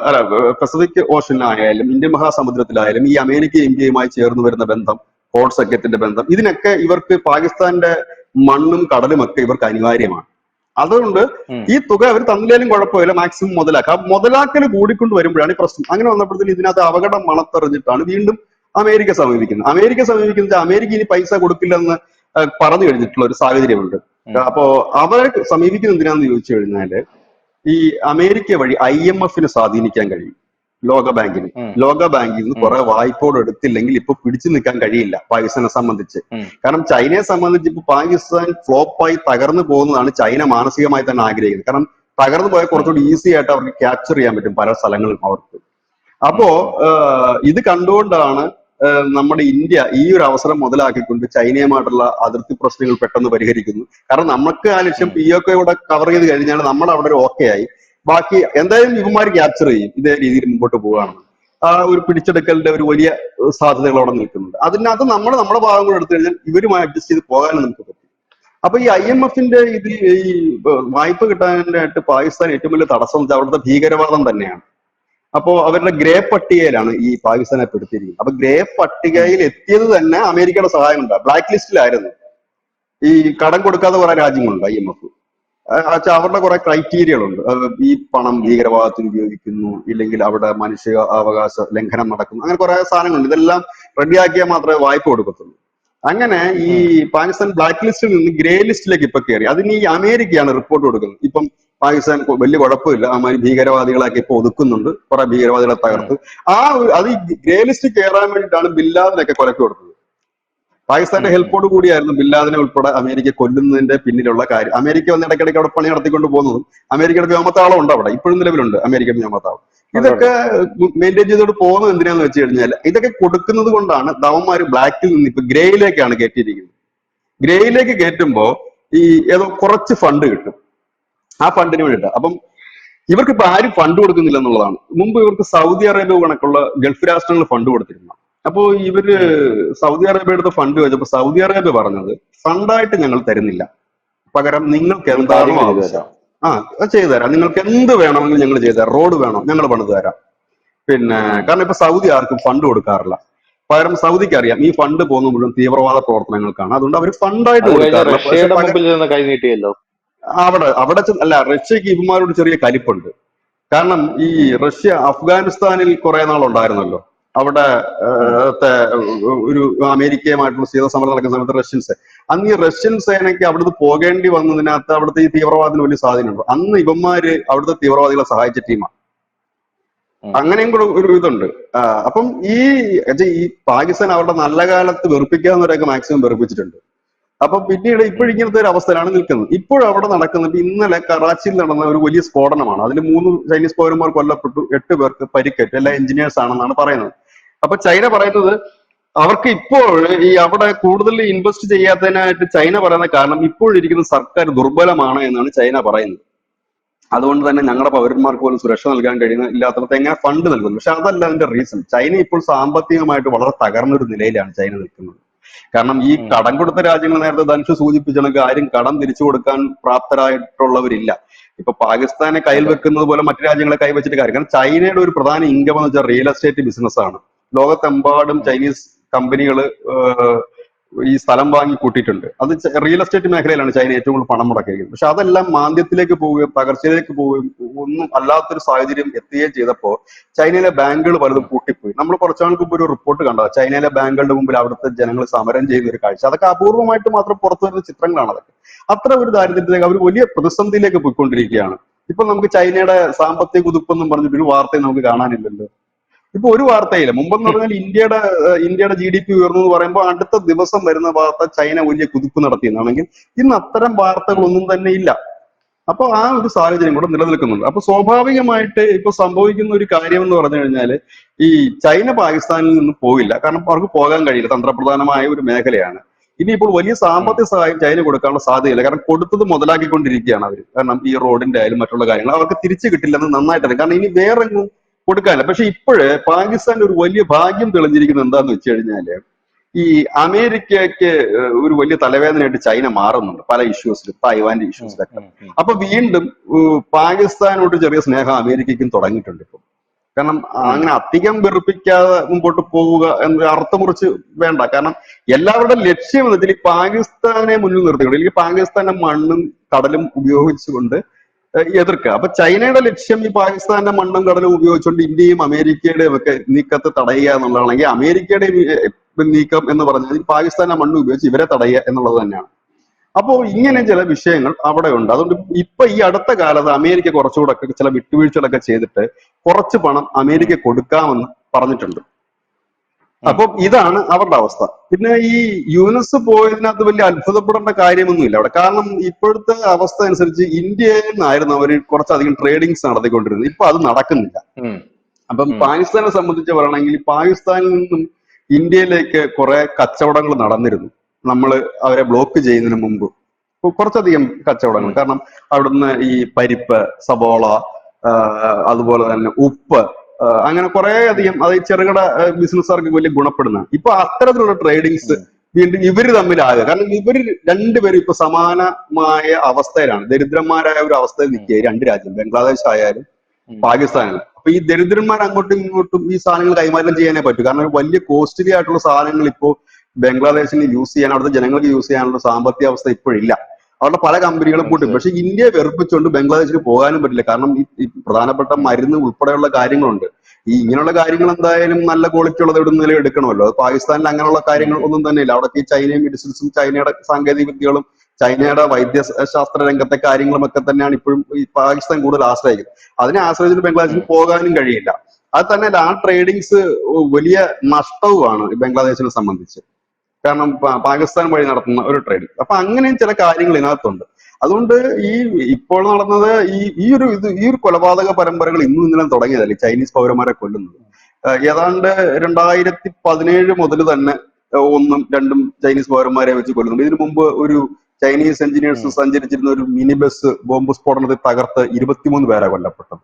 അല്ല പസഫിക് ഓഷനിലായാലും ഇന്ത്യൻ മഹാസമുദ്രത്തിലായാലും ഈ അമേരിക്ക ഇന്ത്യയുമായി ചേർന്ന് വരുന്ന ബന്ധം, കോഡ് സഖ്യത്തിന്റെ ബന്ധം, ഇതിനൊക്കെ ഇവർക്ക് പാകിസ്ഥാന്റെ മണ്ണും കടലും ഒക്കെ ഇവർക്ക് അനിവാര്യമാണ്. അതുകൊണ്ട് ഉം. ഈ തുക അവർ തന്നില്ലേലും കുഴപ്പമില്ല, മാക്സിമം മുതലാക്കാം. മുതലാക്കൽ കൂടിക്കൊണ്ട് വരുമ്പോഴാണ് ഈ പ്രശ്നം. അങ്ങനെ വന്നപ്പോഴത്തേക്കും ഇതിനകത്ത് അപകടം മണത്തെറിഞ്ഞിട്ടാണ് വീണ്ടും അമേരിക്ക സമീപിക്കുന്നത്. അമേരിക്ക ഇനി പൈസ കൊടുക്കില്ലെന്ന് പറഞ്ഞു കഴിഞ്ഞിട്ടുള്ള ഒരു സാഹചര്യമുണ്ട്. ഉം. അപ്പോ അവരെ സമീപിക്കുന്നത് എന്തിനാന്ന് ചോദിച്ചു കഴിഞ്ഞാല് ഈ അമേരിക്ക വഴി IMF-ന് സ്വാധീനിക്കാൻ കഴിയും, ലോകബാങ്കിന്. ഉം. ലോകബാങ്കിൽ നിന്ന് ഉം. കുറെ വായ്പോട് എടുത്തില്ലെങ്കിൽ ഇപ്പൊ പിടിച്ചു നിൽക്കാൻ കഴിയില്ല പാകിസ്ഥാനെ സംബന്ധിച്ച്. ഉം. കാരണം ചൈനയെ സംബന്ധിച്ച് ഇപ്പൊ പാകിസ്ഥാൻ ഫ്ലോപ്പായി തകർന്നു പോകുന്നതാണ് ചൈന മാനസികമായി തന്നെ ആഗ്രഹിക്കുന്നത്. കാരണം തകർന്നു പോയാൽ ഉം. കുറച്ചുകൂടി ഈസി ആയിട്ട് അവർക്ക് ക്യാപ്ചർ ചെയ്യാൻ പറ്റും പല സ്ഥലങ്ങളും അവർക്ക്. ഉം. അപ്പോ ഉം. ഇത് കണ്ടുകൊണ്ടാണ് നമ്മുടെ ഇന്ത്യ ഈ ഒരു അവസരം മുതലാക്കിക്കൊണ്ട് ചൈനയുമായിട്ടുള്ള അതിർത്തി പ്രശ്നങ്ങൾ പെട്ടെന്ന് പരിഹരിക്കുന്നു. കാരണം നമുക്ക് ആ ലക്ഷ്യം ഉം. POK ഇവിടെ കവർ ചെയ്ത് കഴിഞ്ഞാൽ നമ്മൾ അവിടെ ഒരു ഓക്കെ ആയി. ബാക്കി എന്തായാലും ഇവന്മാർ ക്യാപ്ചർ ചെയ്യും ഇതേ രീതിയിൽ മുമ്പോട്ട് ഉം. പോവുകയാണെന്ന്. ആ ഒരു പിടിച്ചെടുക്കലിന്റെ ഒരു വലിയ സാധ്യതകൾ അവിടെ നിൽക്കുന്നുണ്ട്. അതിനകത്ത് നമ്മുടെ ഭാഗം കൂടെ എടുത്തു കഴിഞ്ഞാൽ ഇവരുമായി അഡ്ജസ്റ്റ് ചെയ്ത് പോകാനും നമുക്ക് പറ്റും. അപ്പൊ ഈ IMF-ന്റെ ഇത് ഈ വായ്പ കിട്ടാനായിട്ട് പാകിസ്ഥാൻ ഏറ്റവും വലിയ തടസ്സം എന്ന് വെച്ചാൽ അവിടുത്തെ ഭീകരവാദം തന്നെയാണ്. അപ്പോ അവരുടെ ഗ്രേ പട്ടികയിലാണ് ഈ പാകിസ്ഥാനെ പെടുത്തിയിരിക്കുന്നത്. അപ്പൊ ഗ്രേ ഉം. പട്ടികയിൽ എത്തിയത് തന്നെ അമേരിക്കയുടെ സഹായം ഉണ്ടാകും. ബ്ലാക്ക് ലിസ്റ്റിലായിരുന്നു. ഈ കടം കൊടുക്കാത്ത കുറെ രാജ്യങ്ങളുണ്ട് IMF. അവരുടെ കുറെ ക്രൈറ്റീരിയകളുണ്ട്. ഈ പണം ഉം. ഭീകരവാദത്തിന് ഉപയോഗിക്കുന്നു, ഇല്ലെങ്കിൽ അവിടെ മനുഷ്യ അവകാശ ലംഘനം നടക്കുന്നു, അങ്ങനെ കുറെ സാധനങ്ങളുണ്ട്. ഇതെല്ലാം റെഡിയാക്കിയാൽ മാത്രമേ വായ്പ കൊടുക്കത്തുള്ളൂ. അങ്ങനെ ഈ ഉം. പാകിസ്ഥാൻ ബ്ലാക്ക് ലിസ്റ്റിൽ നിന്ന് ഗ്രേ ലിസ്റ്റിലേക്ക് ഇപ്പൊ കയറി. അതിന് ഈ അമേരിക്കയാണ് റിപ്പോർട്ട് കൊടുക്കുന്നത്. ഇപ്പം പാകിസ്ഥാൻ വലിയ കുഴപ്പമില്ല, അമാതിരി ഭീകരവാദികളൊക്കെ ഇപ്പൊ ഒതുക്കുന്നുണ്ട്, കുറെ ഭീകരവാദികളെ ഉം. തകർത്ത്. അത് ഈ ഗ്രേ ലിസ്റ്റ് കയറാൻ വേണ്ടിയിട്ടാണ് ബില്ലാദിനൊക്കെ കൊലക്ക് കൊടുത്തത്. പാകിസ്ഥാന്റെ ഉം. ഹെൽപ്പോട് കൂടിയായിരുന്നു ബില്ലാദിനെ ഉൾപ്പെടെ അമേരിക്ക കൊല്ലുന്നതിന്റെ പിന്നിലുള്ള കാര്യം. അമേരിക്ക വന്ന് ഇടയ്ക്കിടയ്ക്ക് അവിടെ പണി നടത്തിക്കൊണ്ട് പോകുന്നതും, അമേരിക്കയുടെ വ്യോമത്താവളം ഉണ്ട് അവിടെ, ഇപ്പോഴും നിലവിലുണ്ട് അമേരിക്കൻ വ്യോമത്താവളം. ഉണ്ട്. ഇതൊക്കെ മെയിൻറ്റെയിൻ ചെയ്തോട് പോകുന്നത് എന്തിനാന്ന് വെച്ച് കഴിഞ്ഞാൽ ഇതൊക്കെ കൊടുക്കുന്നത് കൊണ്ടാണ് ദവന്മാര് ബ്ലാക്കിൽ നിന്ന് ഇപ്പൊ ഗ്രേയിലേക്കാണ് കയറ്റിയിരിക്കുന്നത്. ഗ്രേയിലേക്ക് കയറ്റുമ്പോ ഈ ഏതോ കുറച്ച് ഫണ്ട് കിട്ടും ആ ഫണ്ടിന് വേണ്ടിയിട്ട്. അപ്പം ഇവർക്ക് ഇപ്പൊ ആരും ഫണ്ട് കൊടുക്കുന്നില്ല എന്നുള്ളതാണ്. മുമ്പ് ഇവർക്ക് സൗദി അറേബ്യ കണക്കുള്ള ഗൾഫ് രാഷ്ട്രങ്ങൾ ഫണ്ട് കൊടുത്തിരുന്നു. അപ്പോ ഇവര് ഉം. സൗദി അറേബ്യ എടുത്ത് ഫണ്ട് ചോദിച്ചപ്പോ സൗദി അറേബ്യ പറഞ്ഞത് ഫണ്ടായിട്ട് ഞങ്ങൾ തരുന്നില്ല, പകരം നിങ്ങൾക്ക് ഈ എന്താണോ കാര്യങ്ങൾ ചെയ്തു ആവശ്യം തരാം. അത് ചെയ്തു തരാം. നിങ്ങൾക്ക് എന്ത് വേണമെങ്കിലും ഞങ്ങൾ ചെയ്തു തരാം. റോഡ് വേണോ ഞങ്ങൾ പണിത് തരാം. പിന്നെ ഉം. കാരണം ഇപ്പൊ സൗദി ആർക്കും ഫണ്ട് കൊടുക്കാറില്ല. പകരം സൗദിക്ക് അറിയാം ഈ ഫണ്ട് പോകുന്ന മുഴുവൻ തീവ്രവാദ പ്രവർത്തനങ്ങൾക്കാണ്, അതുകൊണ്ട് അവർ ഫണ്ടായിട്ട് അത് കഴിഞ്ഞ് കൊടുക്കാറില്ല. പക്ഷെ റഷ്യയുടെ മുമ്പിൽ നിന്ന് കൈ നീട്ടിയല്ലോ. അല്ല, റഷ്യക്ക് ഇവന്മാരോട് ചെറിയ കലിപ്പുണ്ട്. കാരണം ഈ ഉം. റഷ്യ അഫ്ഗാനിസ്ഥാനിൽ കുറെ നാളുണ്ടായിരുന്നല്ലോ. അവിടെ ഉം. ഒരു അമേരിക്കയുമായിട്ടുള്ള ശീതസമരം നടക്കുന്ന സമയത്ത് റഷ്യൻസ്, അന്ന് ഈ റഷ്യൻ സേനയ്ക്ക് അവിടുന്ന് പോകേണ്ടി വന്നതിനകത്ത് അവിടുത്തെ ഈ തീവ്രവാദത്തിന് വലിയ സ്വാധീനമുണ്ട്. അന്ന് ഇവന്മാര് അവിടുത്തെ തീവ്രവാദികളെ സഹായിച്ച ടീമാണ്. ഉം. അങ്ങനെയും കൂടെ ഒരു ഇതുണ്ട്. അപ്പം ഈ പാകിസ്ഥാൻ അവരുടെ നല്ല കാലത്ത് വെറുപ്പിക്കാവുന്നവരൊക്കെ മാക്സിമം വെറുപ്പിച്ചിട്ടുണ്ട്. അപ്പൊ പിന്നീട് ഉം. ഇപ്പോഴിങ്ങനത്തെ ഒരു അവസ്ഥയിലാണ് നിൽക്കുന്നത്. ഇപ്പോഴും അവിടെ നടക്കുന്നുണ്ട്. ഇന്നലെ കറാച്ചിയിൽ നടന്ന ഒരു വലിയ സ്ഫോടനമാണ്. അതിൽ 3 ചൈനീസ് പൗരന്മാർ കൊല്ലപ്പെട്ടു, 8 പേർക്ക് പരിക്കേറ്റു. എല്ലാം എഞ്ചിനീയേഴ്സ് ആണെന്നാണ് പറയുന്നത്. അപ്പൊ ചൈന പറയുന്നത് അവർക്ക് ഇപ്പോൾ ഈ അവിടെ കൂടുതൽ ഇൻവെസ്റ്റ് ചെയ്യാത്തതിനായിട്ട് ചൈന പറയുന്ന കാരണം ഇപ്പോഴിരിക്കുന്ന സർക്കാർ ദുർബലമാണ് എന്നാണ് ചൈന പറയുന്നത്. അതുകൊണ്ട് തന്നെ ഞങ്ങളുടെ പൗരന്മാർക്ക് പോലും സുരക്ഷ നൽകാൻ കഴിയുന്ന ഇല്ലാത്തടത്ത് എങ്ങനെ ഫണ്ട് നൽകുന്നു. പക്ഷെ അതല്ല അതിന്റെ റീസൺ. ചൈന ഇപ്പോൾ സാമ്പത്തികമായിട്ട് വളരെ തകർന്നൊരു നിലയിലാണ് ചൈന നിൽക്കുന്നത്. കാരണം ഈ ഉം. കടം കൊടുത്ത രാജ്യങ്ങൾ, നേരത്തെ ധനുഷ് സൂചിപ്പിച്ചണക്ക്, ആരും കടം തിരിച്ചു കൊടുക്കാൻ പ്രാപ്തരായിട്ടുള്ളവരില്ല. ഇപ്പൊ പാകിസ്ഥാനെ കയ്യിൽ അതെ. വെക്കുന്നത് പോലെ മറ്റു രാജ്യങ്ങളെ കൈവച്ചിട്ട് കാര്യം. കാരണം ചൈനയുടെ ഒരു പ്രധാന ഇൻകം എന്ന് വെച്ചാൽ റിയൽ എസ്റ്റേറ്റ് ബിസിനസ് ആണ്. ലോകത്തെമ്പാടും ഉം. ചൈനീസ് കമ്പനികൾ ഈ സ്ഥലം വാങ്ങി കൂട്ടിയിട്ടുണ്ട്. അത് റിയൽ എസ്റ്റേറ്റ് മേഖലയിലാണ് ചൈന ഏറ്റവും കൂടുതൽ പണം മുടക്കിയിരിക്കുന്നത്. പക്ഷെ അതെല്ലാം മാന്ദ്യത്തിലേക്ക് പോവുകയും തകർച്ചയിലേക്ക് പോവുകയും ഒന്നും അല്ലാത്തൊരു സാഹചര്യം എത്തുകയും ചെയ്തപ്പോൾ ചൈനയിലെ ബാങ്കുകൾ പലതും ഉം. പൂട്ടിപ്പോയി. നമ്മൾ കുറച്ചു നാൾക്ക് മുമ്പ് ഒരു റിപ്പോർട്ട് കണ്ടത് ചൈനയിലെ ബാങ്കുകളുടെ മുമ്പിൽ അവിടുത്തെ ജനങ്ങൾ സമരം ചെയ്യുന്ന ഒരു കാഴ്ച. അതൊക്കെ അപൂർവമായിട്ട് മാത്രം പുറത്തു വരുന്ന ചിത്രങ്ങളാണ് അതൊക്കെ. അത്ര ഒരു ദാരിദ്ര്യത്തിലേക്ക് അവർ വലിയ പ്രതിസന്ധിയിലേക്ക് പോയിക്കൊണ്ടിരിക്കുകയാണ്. ഇപ്പൊ നമുക്ക് ചൈനയുടെ സാമ്പത്തിക കുതിപ്പെന്നും പറഞ്ഞിട്ട് ഒരു വാർത്തയും നമുക്ക് കാണാനില്ലല്ലോ. ഇപ്പൊ ഒരു വാർത്തയില്ല. മുമ്പെന്ന് പറഞ്ഞാൽ ഇന്ത്യയുടെ GDP ഉയർന്നു എന്ന് പറയുമ്പോൾ അടുത്ത ദിവസം വരുന്ന വാർത്ത ചൈന വലിയ കുതിപ്പ് നടത്തിയെന്നാണെങ്കിൽ ഇന്ന് അത്തരം ഉം. വാർത്തകളൊന്നും തന്നെ ഇല്ല. അപ്പൊ ആ ഒരു സാഹചര്യം കൂടെ നിലനിൽക്കുന്നുണ്ട്. അപ്പൊ സ്വാഭാവികമായിട്ട് ഇപ്പൊ സംഭവിക്കുന്ന ഒരു കാര്യം എന്ന് പറഞ്ഞു കഴിഞ്ഞാല് ഈ ചൈന പാകിസ്ഥാനിൽ നിന്ന് പോകില്ല. കാരണം അവർക്ക് പോകാൻ കഴിയില്ല. തന്ത്രപ്രധാനമായ ഒരു മേഖലയാണ്. ഇനിയിപ്പോൾ വലിയ ഉം. സാമ്പത്തിക സഹായം ചൈന കൊടുക്കാനുള്ള സാധ്യതയില്ല. കാരണം കൊടുത്തത് മുതലാക്കിക്കൊണ്ടിരിക്കുകയാണ് അവർ. കാരണം ഈ റോഡിന്റെ ആയാലും മറ്റുള്ള കാര്യങ്ങൾ അവർക്ക് തിരിച്ചു കിട്ടില്ലെന്ന് നന്നായിട്ടറിയാം. കാരണം ഇനി വേറെങ്ങും കൊടുക്കാനില്ല. പക്ഷെ ഇപ്പോഴ് പാകിസ്ഥാന്റെ ഒരു വലിയ ഭാഗ്യം തെളിഞ്ഞിരിക്കുന്നത് എന്താന്ന് വെച്ച് കഴിഞ്ഞാല് ഈ അമേരിക്കയ്ക്ക് ഒരു വലിയ തലവേദനയായിട്ട് ചൈന മാറുന്നുണ്ട് പല ഇഷ്യൂസിലും, തായ്വാന്റെ ഉം. ഇഷ്യൂസിലൊക്കെ. ഉം. ഉം. അപ്പൊ വീണ്ടും പാകിസ്ഥാനോട് ചെറിയ സ്നേഹം അമേരിക്കയ്ക്കും തുടങ്ങിയിട്ടുണ്ട് ഇപ്പൊ. കാരണം ഉം. അങ്ങനെ അധികം വെറുപ്പിക്കാതെ മുമ്പോട്ട് പോവുക എന്ന അർത്ഥം കുറിച്ച് വേണ്ട. കാരണം എല്ലാവരുടെ ലക്ഷ്യം എന്ന് വെച്ചാൽ ഈ പാകിസ്ഥാനെ മുന്നിൽ നിർത്തിക്കൊണ്ട്, അല്ലെങ്കിൽ പാകിസ്ഥാന്റെ മണ്ണും കടലും ഉപയോഗിച്ചുകൊണ്ട് എതിർക്കുക. അപ്പൊ ചൈനയുടെ ലക്ഷ്യം ഈ പാകിസ്ഥാന്റെ മണ്ണും കടലും ഉപയോഗിച്ചുകൊണ്ട് ഇന്ത്യയും അമേരിക്കയുടെയും ഒക്കെ നീക്കത്തെ തടയുക എന്നുള്ളതാണെങ്കിൽ അമേരിക്കയുടെ നീക്കം എന്ന് പറഞ്ഞാൽ ഈ പാകിസ്ഥാന്റെ മണ്ണ് ഉപയോഗിച്ച് ഇവരെ തടയുക എന്നുള്ളത് തന്നെയാണ്. അപ്പോൾ ഇങ്ങനെ ഉം. ചില വിഷയങ്ങൾ അവിടെ ഉണ്ട്. അതുകൊണ്ട് ഇപ്പൊ ഈ അടുത്ത കാലത്ത് അമേരിക്ക കുറച്ചുകൂടെ ഒക്കെ ചില വിട്ടുവീഴ്ചകളൊക്കെ ചെയ്തിട്ട് കുറച്ച് പണം ഉം. അമേരിക്ക കൊടുക്കാമെന്ന് പറഞ്ഞിട്ടുണ്ട്. ഉം. അപ്പം ഇതാണ് അവരുടെ അവസ്ഥ. പിന്നെ ഈ യുനെസ് പോയതിനകത്ത് വലിയ അത്ഭുതപ്പെടേണ്ട കാര്യമൊന്നുമില്ല അവിടെ. കാരണം ഇപ്പോഴത്തെ അവസ്ഥ അനുസരിച്ച് ഇന്ത്യയിൽ നിന്നായിരുന്നു അവർ കുറച്ചധികം ട്രേഡിങ്സ് നടത്തിക്കൊണ്ടിരുന്നത്. ഇപ്പൊ അത് നടക്കുന്നില്ല. ഉം. അപ്പം ഉം. പാകിസ്ഥാനെ സംബന്ധിച്ച് പറയണമെങ്കിൽ പാകിസ്ഥാനിൽ നിന്നും ഇന്ത്യയിലേക്ക് കുറെ കച്ചവടങ്ങൾ നടന്നിരുന്നു. നമ്മൾ അവരെ ബ്ലോക്ക് ചെയ്യുന്നതിന് മുമ്പ് കുറച്ചധികം കച്ചവടങ്ങൾ. ഉം. കാരണം അവിടുന്ന് ഈ പരിപ്പ്, സബോള, അതുപോലെ തന്നെ ഉപ്പ്, അങ്ങനെ കുറെ അധികം അത് ഈ ചെറുകിട ബിസിനസ്സുകാർക്ക് വലിയ ഗുണപ്പെടുന്നതാണ്. ഇപ്പൊ അത്തരത്തിലുള്ള ട്രേഡിങ്സ് ഉം. വീണ്ടും ഇവര് തമ്മിലാകുക. കാരണം ഇവര് രണ്ടുപേരും ഇപ്പൊ സമാനമായ അവസ്ഥയിലാണ്, ദരിദ്രന്മാരായ ഒരു അവസ്ഥയിൽ ഉം. നിൽക്കുക രണ്ട് രാജ്യം, ബംഗ്ലാദേശ് ആയാലും ഉം. പാകിസ്ഥാനായാലും. അപ്പൊ ഈ ദരിദ്രന്മാർ അങ്ങോട്ടും ഇങ്ങോട്ടും ഈ സാധനങ്ങൾ കൈമാറ്റം ചെയ്യാനേ പറ്റൂ. കാരണം വലിയ കോസ്റ്റ്ലി ആയിട്ടുള്ള സാധനങ്ങൾ ഇപ്പോൾ ബംഗ്ലാദേശിന് യൂസ് ചെയ്യാൻ, അവിടുത്തെ ജനങ്ങൾക്ക് യൂസ് ചെയ്യാനുള്ള സാമ്പത്തിക അവസ്ഥ ഇപ്പോഴില്ല. അവരുടെ പല കമ്പനികളും പൂട്ടും. മനസ്സിലായി. പക്ഷെ ഇന്ത്യയെ വെറുപ്പിച്ചുകൊണ്ട് ബംഗ്ലാദേശിന് പോകാനും പറ്റില്ല. കാരണം ഈ പ്രധാനപ്പെട്ട ഉം. മരുന്ന് ഉൾപ്പെടെയുള്ള കാര്യങ്ങളുണ്ട്. ഈ ഇങ്ങനെയുള്ള കാര്യങ്ങൾ എന്തായാലും നല്ല ക്വാളിറ്റി ഉള്ളത് എവിടെ നിന്നെങ്കിലും എടുക്കണമല്ലോ. അത് പാകിസ്ഥാനിൽ അങ്ങനെയുള്ള ഉം. കാര്യങ്ങൾ ഉം. ഒന്നും തന്നെ ഇല്ല. അവിടെ ഈ ചൈനയും മെഡിസിൻസും ചൈനയുടെ സാങ്കേതിക വിദ്യകളും ചൈനയുടെ വൈദ്യശാസ്ത്ര രംഗത്തെ കാര്യങ്ങളും ഒക്കെ തന്നെയാണ് ഇപ്പോഴും ഈ പാകിസ്ഥാൻ കൂടുതൽ ആശ്രയിക്കുന്നത്. അതിനെ ആശ്രയിച്ചിട്ട് ബംഗ്ലാദേശിന് ഉം. പോകാനും കഴിയില്ല. അത് തന്നെ ആ ട്രേഡിങ്സ് വലിയ നഷ്ടവുമാണ് ഈ ബംഗ്ലാദേശിനെ സംബന്ധിച്ച്. കാരണം പാകിസ്ഥാൻ വഴി നടത്തുന്ന ഒരു ട്രേഡിങ്. അപ്പൊ അങ്ങനെയും ചില കാര്യങ്ങൾ ഇതിനകത്തുണ്ട്. അതുകൊണ്ട് ഈ ഇപ്പോൾ നടന്നത് ഈ ഒരു കൊലപാതക പരമ്പരകൾ ഇന്നും ഇന്നലെ തുടങ്ങിയതല്ല, ഈ ചൈനീസ് പൗരന്മാരെ കൊല്ലുന്നത്. ഏതാണ്ട് 2017 മുതൽ തന്നെ ഒന്നും രണ്ടും ചൈനീസ് പൗരന്മാരെ വെച്ച് കൊല്ലുന്നുണ്ട്. ഇതിനു മുമ്പ് ഒരു ചൈനീസ് എഞ്ചിനീയേഴ്സ് ഉം. സഞ്ചരിച്ചിരുന്ന ഒരു മിനി ബസ് ബോംബ് സ്ഫോടനത്തിൽ തകർത്ത് 23 പേരെ കൊല്ലപ്പെട്ടത്.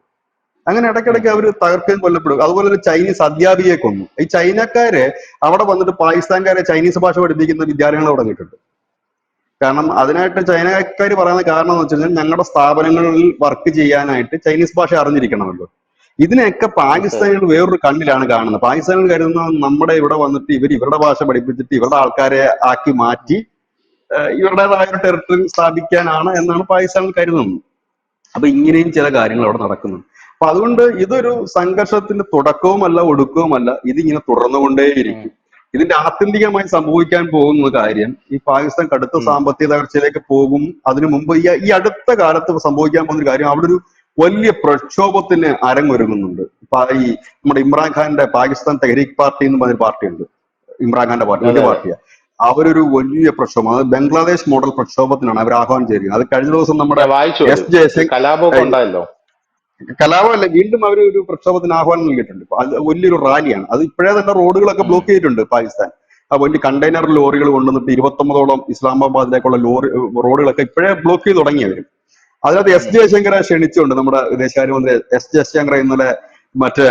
അങ്ങനെ ഉം. ഇടയ്ക്കിടയ്ക്ക് അവർ ഉം. തകർക്കുകയും കൊല്ലപ്പെടും. അതുപോലെ ഒരു ചൈനീസ് അധ്യാപികയെ കൊന്നു. ഈ ചൈനക്കാര് അവിടെ വന്നിട്ട് പാകിസ്ഥാൻകാരെ ചൈനീസ് ഭാഷ പഠിപ്പിക്കുന്ന വിദ്യാലയങ്ങൾ തുടങ്ങിയിട്ടുണ്ട്. കാരണം അതിനായിട്ട് ചൈനക്കാർ പറയുന്ന കാരണം എന്ന് വെച്ച് കഴിഞ്ഞാൽ ഞങ്ങളുടെ സ്ഥാപനങ്ങളിൽ വർക്ക് ചെയ്യാനായിട്ട് ചൈനീസ് ഭാഷ അറിഞ്ഞിരിക്കണമല്ലോ. ഇതിനെയൊക്കെ മനസ്സിലായി. പാകിസ്ഥാനികൾ വേറൊരു കണ്ണിലാണ് കാണുന്നത്. പാകിസ്ഥാനികൾ കരുതുന്നത് നമ്മുടെ ഇവിടെ വന്നിട്ട് ഇവരുടെ ഭാഷ പഠിപ്പിച്ചിട്ട് ഇവരുടെ ആൾക്കാരെ ആക്കി മാറ്റി ഇവരുടേതായ ഒരു ടെറിട്ടറി സ്ഥാപിക്കാനാണ് എന്നാണ് പാകിസ്ഥാനിൽ കരുതുന്നത്. അപ്പൊ ഇങ്ങനെയും ചില കാര്യങ്ങൾ അവിടെ നടക്കുന്നുണ്ട്. അപ്പൊ അതുകൊണ്ട് ഇതൊരു സംഘർഷത്തിന്റെ തുടക്കവുമല്ല ഒടുക്കവുമല്ല, ഇതിങ്ങനെ ഉം. തുടർന്നുകൊണ്ടേയിരിക്കും. ഇതിന്റെ ആത്യന്തികമായി സംഭവിക്കാൻ പോകുന്ന കാര്യം ഈ പാകിസ്ഥാൻ കടുത്ത ഉം. സാമ്പത്തിക തകർച്ചയിലേക്ക് പോകും. അതിനു മുമ്പ് ഈ അടുത്ത കാലത്ത് സംഭവിക്കാൻ പോകുന്ന ഒരു കാര്യം, അവിടെ ഒരു വലിയ പ്രക്ഷോഭത്തിന് അരങ്ങൊരുങ്ങുന്നുണ്ട്. ഈ നമ്മുടെ ഇമ്രാൻഖാന്റെ പാകിസ്ഥാൻ തെഹ്രീക് പാർട്ടി എന്ന് പറഞ്ഞൊരു പാർട്ടിയുണ്ട്. ഇമ്രാൻഖാന്റെ പാർട്ടി അതെ വലിയ അതെ. പാർട്ടിയാണ്. അവരൊരു വലിയ പ്രക്ഷോഭം, അത് ബംഗ്ലാദേശ് മോഡൽ പ്രക്ഷോഭത്തിനാണ് അവർ ആഹ്വാനം ചെയ്തിരിക്കുന്നത്. അത് കഴിഞ്ഞ ദിവസം നമ്മുടെ ഞാൻ വായിച്ചു അത്. എസ് ജയശങ്കർ, കലാപമൊക്കെ ഉണ്ടായല്ലോ. കലാപമല്ല, വീണ്ടും അവർ ഒരു പ്രക്ഷോഭത്തിന് ആഹ്വാനം നൽകിയിട്ടുണ്ട്. അത് വലിയൊരു റാലിയാണ്. അത് ഇപ്പോഴേ തന്നെ റോഡുകളൊക്കെ ഉം. ബ്ലോക്ക് ചെയ്തിട്ടുണ്ട് പാകിസ്ഥാൻ. ആ വലിയ കണ്ടെയ്നർ ലോറികൾ കൊണ്ടുവന്നിട്ട് 29ഓളം ഇസ്ലാമാബാദിലേക്കുള്ള റോഡുകളൊക്കെ ഇപ്പോഴേ ബ്ലോക്ക് ചെയ്ത് തുടങ്ങി അവർ. അതിനകത്ത് എസ് ഉം. ജയശങ്കറെ ക്ഷണിച്ചുകൊണ്ട് നമ്മുടെ വിദേശകാര്യമന്ത്രി എസ് ജയശങ്കർ ഇന്നലെ മറ്റേ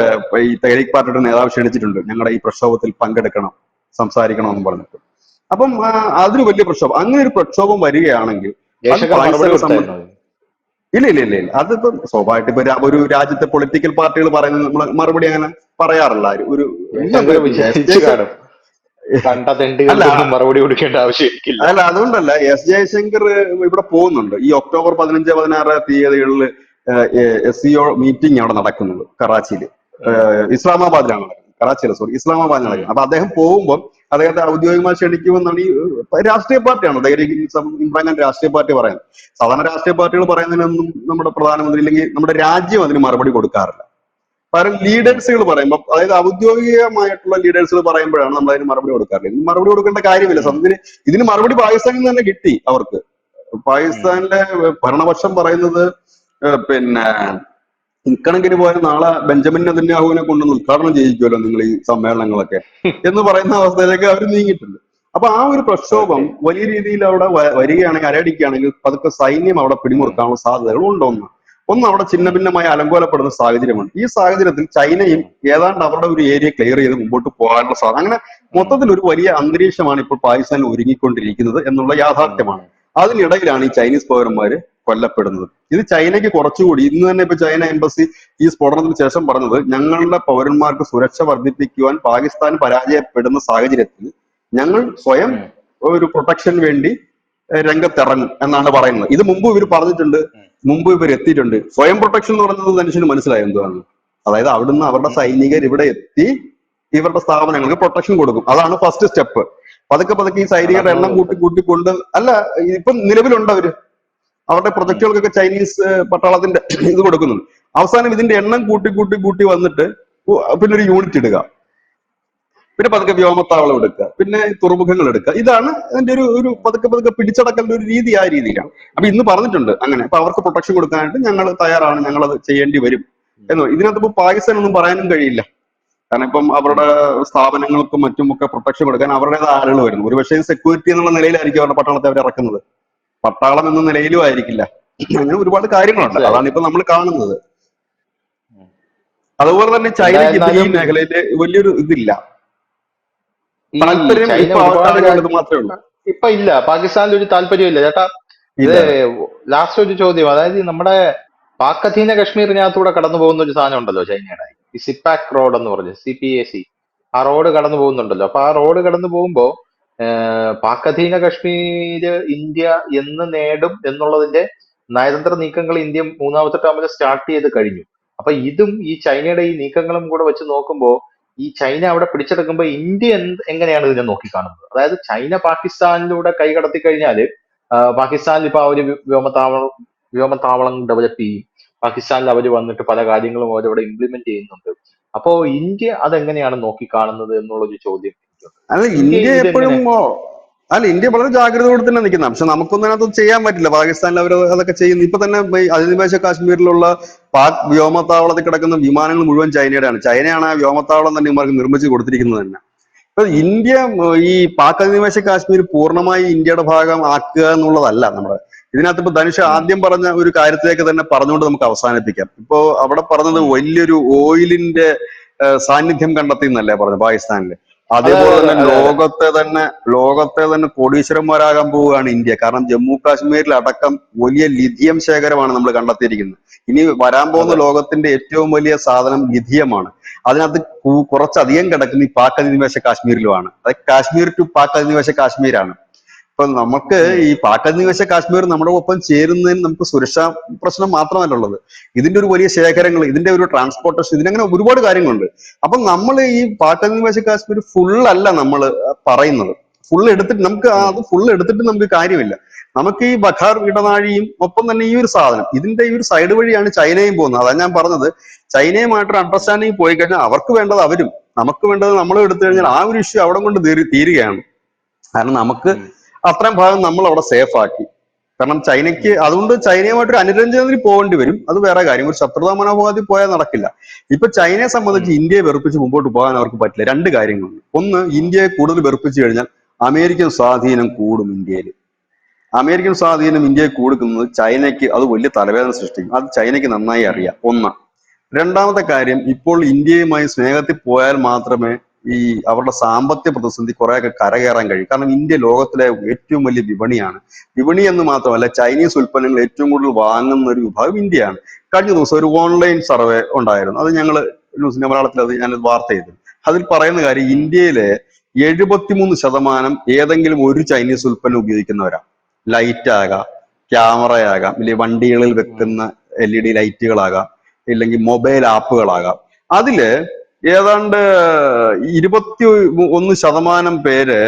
ഈ തെഹ്രീക് പാർട്ടിയുടെ നേതാവ് ക്ഷണിച്ചിട്ടുണ്ട്, ഞങ്ങളുടെ ഈ പ്രക്ഷോഭത്തിൽ പങ്കെടുക്കണം, സംസാരിക്കണം എന്ന് പറഞ്ഞിട്ട്. അപ്പം അതൊരു വലിയ പ്രക്ഷോഭം. അങ്ങനെ ഒരു പ്രക്ഷോഭം വരികയാണെങ്കിൽ അത് ജയശങ്കർ മറുപടി പാകിസ്ഥാനെ കൊടുത്തായിരുന്നു സംബന്ധിച്ച് അതിന്. ഇല്ല ഇല്ല ഇല്ല ഇല്ല, അതിപ്പോ സ്വാഭാവികമായിട്ട് ഇപ്പൊ ഒരു രാജ്യത്തെ പൊളിറ്റിക്കൽ പാർട്ടികൾ പറയുന്നത് നമ്മൾ മറുപടി അങ്ങനെ പറയാറില്ല ആരും. ഒരു ജയശങ്കർ എസ് വിജയിച്ചു ജയശങ്കർ കാണും. കണ്ട അല്ല തെണ്ടുകൾക്കൊന്നും മറുപടി കൊടുക്കേണ്ട ആവശ്യം എനിക്കില്ല. അല്ല അതുകൊണ്ടല്ല, എസ് ജയശങ്കർ ഇവിടെ പോകുന്നുണ്ട്. ഈ ഒക്ടോബർ 15, 16 തീയതികളിൽ SCO മീറ്റിംഗ് അവിടെ നടക്കുന്നത് കറാച്ചിയിൽ, ഉം. ഇസ്ലാമാബാദിലാണ് നടക്കുന്നത്, കറാച്ചിയിലെ സോറി ഇസ്ലാമാബാദിലാണ് ഉം. നടക്കുന്നത്. അപ്പൊ അദ്ദേഹം പോകുമ്പോൾ അദ്ദേഹത്തെ ഔദ്യോഗികമായി ക്ഷണിക്കുമെന്നാണ് ഈ രാഷ്ട്രീയ പാർട്ടിയാണ് ഇമ്രാൻഖാൻ രാഷ്ട്രീയ പാർട്ടി പറയുന്നത്. സാധാരണ രാഷ്ട്രീയ പാർട്ടികൾ പറയുന്നതിനൊന്നും നമ്മുടെ പ്രധാനമന്ത്രി അല്ലെങ്കിൽ നമ്മുടെ രാജ്യം അതിന് മറുപടി കൊടുക്കാറില്ല. പകരം ഉം. ലീഡേഴ്സുകൾ പറയുമ്പോൾ, അതായത് ഔദ്യോഗികമായിട്ടുള്ള ലീഡേഴ്സുകൾ പറയുമ്പോഴാണ് നമ്മൾ അതിന് മറുപടി കൊടുക്കാറില്ല. ഇതിന് മറുപടി കൊടുക്കേണ്ട കാര്യമില്ല. ഉം. ഇതിന് മറുപടി പാകിസ്ഥാനിൽ നിന്ന് തന്നെ കിട്ടി അവർക്ക്. ഉം. പാകിസ്ഥാനിലെ ഭരണപക്ഷം പറയുന്നത് പിന്നെ ഇക്കണക്കിന് പോയാൽ നാളെ ബെഞ്ചമിൻ നെതന്യാഹുവിനെ കൊണ്ടൊന്ന് ഉദ്ഘാടനം ചെയ്യിക്കുമല്ലോ നിങ്ങൾ ഈ സമ്മേളനങ്ങളൊക്കെ എന്ന് പറയുന്ന അവസ്ഥയിലേക്ക് അവർ നീങ്ങിയിട്ടുണ്ട്. അപ്പൊ ആ ഒരു പ്രക്ഷോഭം ഓക്കെ. വലിയ രീതിയിൽ അവിടെ വരികയാണെങ്കിൽ, അരയടിക്കുകയാണെങ്കിൽ പതുക്കെ സൈന്യം അവിടെ പിടിമുറുക്കാനുള്ള സാധ്യതകൾ ഉണ്ടോന്ന്. ഒന്ന്, അവിടെ ഛിന്ന ഭിന്നമായി അലങ്കോലപ്പെടുന്ന സാഹചര്യമുണ്ട്. ഈ സാഹചര്യത്തിൽ ചൈനയും ഏതാണ്ട് അവരുടെ ഒരു ഏരിയ ക്ലിയർ ചെയ്ത് മുമ്പോട്ട് പോകാനുള്ള സാധ്യത, അങ്ങനെ മൊത്തത്തിൽ ഒരു വലിയ അന്തരീക്ഷമാണ് ഇപ്പോൾ പാകിസ്ഥാനിൽ ഒരുങ്ങിക്കൊണ്ടിരിക്കുന്നത് എന്നുള്ള യാഥാർത്ഥ്യമാണ്. അതിനിടയിലാണ് ഈ ചൈനീസ് പൗരന്മാര് കൊല്ലപ്പെടുന്നത്. ഇത് ചൈനയ്ക്ക് കുറച്ചുകൂടി, ഇന്ന് തന്നെ ഇപ്പൊ ചൈന എംബസി ഈ സ്ഫോടനത്തിന് ശേഷം പറഞ്ഞത്, ഞങ്ങളുടെ പൗരന്മാർക്ക് സുരക്ഷ വർദ്ധിപ്പിക്കുവാൻ പാകിസ്ഥാൻ പരാജയപ്പെടുന്ന സാഹചര്യത്തിൽ ഞങ്ങൾ സ്വയം ഒരു പ്രൊട്ടക്ഷന് വേണ്ടി രംഗത്തിറങ്ങും എന്നാണ് പറയുന്നത്. ഇത് മുമ്പ് ഇവർ പറഞ്ഞിട്ടുണ്ട്, മുമ്പ് ഇവർ എത്തിയിട്ടുണ്ട്. സ്വയം പ്രൊട്ടക്ഷൻ എന്ന് പറയുന്നത് മനുഷ്യന് മനസ്സിലായി എന്താണ്. അതായത് അവിടുന്ന് അവരുടെ സൈനികർ ഇവിടെ എത്തി ഇവരുടെ സ്ഥാപനങ്ങൾക്ക് പ്രൊട്ടക്ഷൻ കൊടുക്കും. അതാണ് ഫസ്റ്റ് സ്റ്റെപ്പ്. പതുക്കെ പതുക്കെ ഈ സൈനികരുടെ എണ്ണം നടന്നത്. കൂട്ടിക്കൊണ്ട്, അല്ല ഇപ്പം നിലവിലുണ്ട് അവര്, അവരുടെ പ്രൊജക്ടുകൾക്കൊക്കെ ചൈനീസ് പട്ടാളത്തിന്റെ ഇത് കൊടുക്കുന്നുണ്ട്. അവസാനം ഇതിന്റെ എണ്ണം കൂട്ടി വന്നിട്ട് പിന്നെ ഒരു യൂണിറ്റ് ഇടുക, പിന്നെ പതുക്കെ വ്യോമത്താവളം എടുക്കുക, പിന്നെ തുറമുഖങ്ങൾ എടുക്കുക. ഇതാണ് അതിന്റെ ഒരു പതുക്കെ പിടിച്ചടക്കലിന്റെ ഒരു രീതി. ആ രീതിയിലാണ്. അപ്പൊ ഇന്ന് പറഞ്ഞിട്ടുണ്ട് അങ്ങനെ. അപ്പൊ അവർക്ക് പ്രൊട്ടക്ഷൻ കൊടുക്കാനായിട്ട് ഞങ്ങൾ തയ്യാറാണ്, ഞങ്ങൾ അത് ചെയ്യേണ്ടി വരും എന്ന്. ഇതിനകത്ത് ഇപ്പൊ പാകിസ്ഥാൻ ഒന്നും പറയാനും കഴിയില്ല. കാരണം ഇപ്പം അവരുടെ സ്ഥാപനങ്ങൾക്കും മറ്റുമൊക്കെ പ്രൊട്ടക്ഷൻ കൊടുക്കാൻ അവരുടേതായ ആളുകൾ വരുന്നു. ഒരുപക്ഷെ സെക്യൂരിറ്റി എന്നുള്ള നിലയിലായിരിക്കും അവരുടെ പട്ടാളത്തെ അവർ ഇറക്കുന്നത്, പട്ടാളം എന്ന നിലയിലും ആയിരിക്കില്ല. അങ്ങനെ ഒരുപാട് കാര്യങ്ങളുണ്ട്. മനസ്സിലായി. അതാണ് ഇപ്പൊ നമ്മൾ കാണുന്നത്. അതുപോലെ തന്നെ ചൈനയ്ക്ക് ഇപ്പൊ ഈ എന്തായിരുന്നാലും മേഖലയിൽ വലിയൊരു ഇതില്ല, ഈ താല്പര്യം ചൈന ഇപ്പൊ അവർക്ക് ഒരുപാട് ആകെയുള്ളത് മാത്രമേ ഉള്ളൂ. ഇപ്പൊ ഇല്ല, പാകിസ്ഥാനിൽ ഒരു താല്പര്യമില്ല ചേട്ടാ. ഇത് ഇല്ല. ലാസ്റ്റ് ഒരു ചോദ്യം, അതായത് ഈ നമ്മുടെ പാക് അധീന കശ്മീരിനകത്തൂടെ കടന്നു പോകുന്ന ഒരു സാധനം ഉണ്ടല്ലോ ചൈനയുടെ, ഈ സിപാക് റോഡ് എന്ന് പറഞ്ഞ് CPAC, ആ റോഡ് കടന്നു പോകുന്നുണ്ടല്ലോ. അപ്പൊ ആ റോഡ് കടന്നു പോകുമ്പോ പാക് അധീന കശ്മീര് ഇന്ത്യ എന്ന് നേടും എന്നുള്ളതിന്റെ നയതന്ത്ര നീക്കങ്ങൾ ഇന്ത്യ മൂന്നാമത്തെ ടേമിൽ സ്റ്റാർട്ട് ചെയ്ത് കഴിഞ്ഞു. അപ്പൊ ഇതും ഈ ചൈനയുടെ ഈ നീക്കങ്ങളും കൂടെ വെച്ച് നോക്കുമ്പോ ഈ ചൈന അവിടെ പിടിച്ചെടുക്കുമ്പോ ഇന്ത്യ എങ്ങനെയാണ് ഇതിനെ നോക്കിക്കാണുന്നത്? അതായത് ചൈന പാകിസ്ഥാനിലൂടെ കൈ കടത്തി കഴിഞ്ഞാല് പാകിസ്ഥാനിൽ ഇപ്പൊ ആ ഒരു വ്യോമത്താവളം ഡെവലപ്പ് ചെയ്യും. പാകിസ്ഥാനിൽ അവർ വന്നിട്ട് പല കാര്യങ്ങളും അവരവിടെ ഇംപ്ലിമെന്റ് ചെയ്യുന്നുണ്ട്. അപ്പോ ഇന്ത്യ അതെങ്ങനെയാണ് നോക്കിക്കാണുന്നത് എന്നുള്ളൊരു ചോദ്യം എനിക്കുണ്ട്. അല്ല, ഇന്ത്യ ഇന്ത്യ എപ്പോഴും ഇതെങ്ങനെ? അല്ല, ഇന്ത്യ വളരെ ജാഗ്രതയോടെ തന്നെ നിൽക്കുന്ന. പക്ഷെ നമുക്കൊന്നും അതിനകത്ത് ചെയ്യാൻ പറ്റില്ല. പാകിസ്ഥാനിൽ അവർ അതൊക്കെ ചെയ്യുന്നു. ഇപ്പൊ തന്നെ ഈ അധിനിവേശ കാശ്മീരിലുള്ള പാക് വ്യോമത്താവളത്തിൽ കിടക്കുന്ന വിമാനങ്ങൾ മുഴുവൻ ചൈനയുടെയാണ്. ചൈനയാണ് ആ വ്യോമത്താവളം തന്നെ ഇവർക്ക് നിർമ്മിച്ച് കൊടുത്തിരിക്കുന്നത് തന്നെ. ഇപ്പൊ ഇന്ത്യ ഈ പാക് അധിനിവേശ കാശ്മീർ പൂർണ്ണമായി ഇന്ത്യയുടെ ഭാഗം ആക്കുക എന്നുള്ളതല്ല നമ്മുടെ. ഇതിനകത്ത് ഇപ്പൊ ധനുഷ് ആദ്യം പറഞ്ഞ ഒരു കാര്യത്തിലേക്ക് തന്നെ പറഞ്ഞുകൊണ്ട് നമുക്ക് അവസാനിപ്പിക്കാം. ഇപ്പോ അവിടെ പറഞ്ഞത് വലിയൊരു ഓയിലിന്റെ സാന്നിധ്യം കണ്ടെത്തി എന്നല്ലേ പറഞ്ഞത് പാകിസ്ഥാനില്. അതെ അതേപോലെ അതെ തന്നെ അതെ അതെ. ലോകത്തെ തന്നെ കോടീശ്വരന്മാരാകാൻ പോവുകയാണ് ഇന്ത്യ. കാരണം ജമ്മു കാശ്മീരിൽ അടക്കം വലിയ ലിഥിയം ശേഖരമാണ് നമ്മൾ കണ്ടെത്തിയിരിക്കുന്നത്. ഇനി വരാൻ പോകുന്ന അതെ. ലോകത്തിന്റെ ഏറ്റവും വലിയ സാധനം ലിഥിയമാണ്. അതിനകത്ത് കുറച്ചധികം കിടക്കുന്ന ഈ പാക് അധിനിവേശ കാശ്മീരിലുമാണ്. അത് കാശ്മീർ ടു പാക് അധിനിവേശ കാശ്മീരാണ്. ഇപ്പൊ നമുക്ക് ഉം. ഈ പാക് അധിനിവേശ കാശ്മീർ നമ്മുടെ ഒപ്പം ചേരുന്നതിന് നമുക്ക് സുരക്ഷാ പ്രശ്നം മാത്രമല്ല ഉള്ളത്, ഇതിന്റെ ഒരു വലിയ ശേഖരങ്ങൾ, ഇതിന്റെ ഒരു ട്രാൻസ്പോർട്ടേഷൻ, ഇതിനങ്ങനെ ഒരുപാട് കാര്യങ്ങളുണ്ട്. അപ്പൊ നമ്മൾ ഈ പാക് അധിനിവേശ കാശ്മീർ ഫുൾ അല്ല നമ്മൾ പറയുന്നത്. ഫുൾ എടുത്തിട്ട് നമുക്ക് അത് ഫുൾ എടുത്തിട്ട് നമുക്ക് കാര്യമില്ല. നമുക്ക് ഈ ബഖാർ ഇടനാഴിയും ഒപ്പം തന്നെ ഈ ഒരു സാധനം ഇതിന്റെ ഈ ഒരു സൈഡ് വഴിയാണ് ചൈനയും പോകുന്നത്. അതാണ് ഞാൻ പറഞ്ഞത്, ചൈനയുമായിട്ടൊരു അണ്ടർസ്റ്റാൻഡിങ് പോയി കഴിഞ്ഞാൽ അവർക്ക് വേണ്ടത് അവരും, നമുക്ക് വേണ്ടത് നമ്മളും എടുത്തു കഴിഞ്ഞാൽ ആ ഒരു ഇഷ്യൂ അവിടെ കൊണ്ട് തീരുകയാണ്. കാരണം നമുക്ക് അത്രയും ഭാഗം നമ്മൾ അവിടെ സേഫ് ആക്കി. കാരണം ചൈനയ്ക്ക് അതുകൊണ്ട് ചൈനയുമായിട്ടൊരു അനുരഞ്ജനത്തിന് പോകേണ്ടി വരും, അത് വേറെ കാര്യം. ഒരു ശത്രുതാ മനോഭാവത്തിൽ പോയാൽ നടക്കില്ല. ഇപ്പൊ ചൈനയെ സംബന്ധിച്ച് ഇന്ത്യയെ വെറുപ്പിച്ച് മുമ്പോട്ട് പോകാൻ അവർക്ക് പറ്റില്ല. രണ്ട് കാര്യങ്ങളുണ്ട്. ഒന്ന്, ഇന്ത്യയെ കൂടുതൽ വെറുപ്പിച്ചു കഴിഞ്ഞാൽ അമേരിക്കൻ സ്വാധീനം കൂടും ഇന്ത്യയിൽ. അമേരിക്കൻ സ്വാധീനം ഇന്ത്യയെ കൊടുക്കുന്നത് ചൈനയ്ക്ക് അത് വലിയ തലവേദന സൃഷ്ടിക്കും. അത് ചൈനയ്ക്ക് നന്നായി അറിയാം. ഒന്ന്. രണ്ടാമത്തെ കാര്യം, ഇപ്പോൾ ഇന്ത്യയുമായി സ്നേഹത്തിൽ പോയാൽ മാത്രമേ ഈ അവരുടെ സാമ്പത്തിക പ്രതിസന്ധി കുറെയൊക്കെ കരകയറാൻ കഴിയും. കാരണം ഇന്ത്യ ലോകത്തിലെ ഏറ്റവും വലിയ വിപണിയാണ്. വിപണി എന്ന് മാത്രമല്ല, ചൈനീസ് ഉൽപ്പന്നങ്ങൾ ഏറ്റവും കൂടുതൽ വാങ്ങുന്ന ഒരു വിഭാഗം ഇന്ത്യയാണ്. കഴിഞ്ഞ ദിവസം ഒരു ഓൺലൈൻ സർവേ ഉണ്ടായിരുന്നു, അത് ഞങ്ങൾ ന്യൂസിന്റെ മലയാളത്തിൽ അത് ഞാൻ വാർത്ത ചെയ്തു. അതിൽ പറയുന്ന കാര്യം, ഇന്ത്യയിലെ 73% ഏതെങ്കിലും ഒരു ചൈനീസ് ഉൽപ്പന്നം ഉപയോഗിക്കുന്നവരാണ്. ലൈറ്റ് ആകാം, ക്യാമറയാകാം, ഇല്ലെങ്കിൽ വണ്ടികളിൽ വെക്കുന്ന LED ലൈറ്റുകളാകാം, ഇല്ലെങ്കിൽ മൊബൈൽ ആപ്പുകളാകാം. അതില് ഏതാണ്ട് 21% പേര്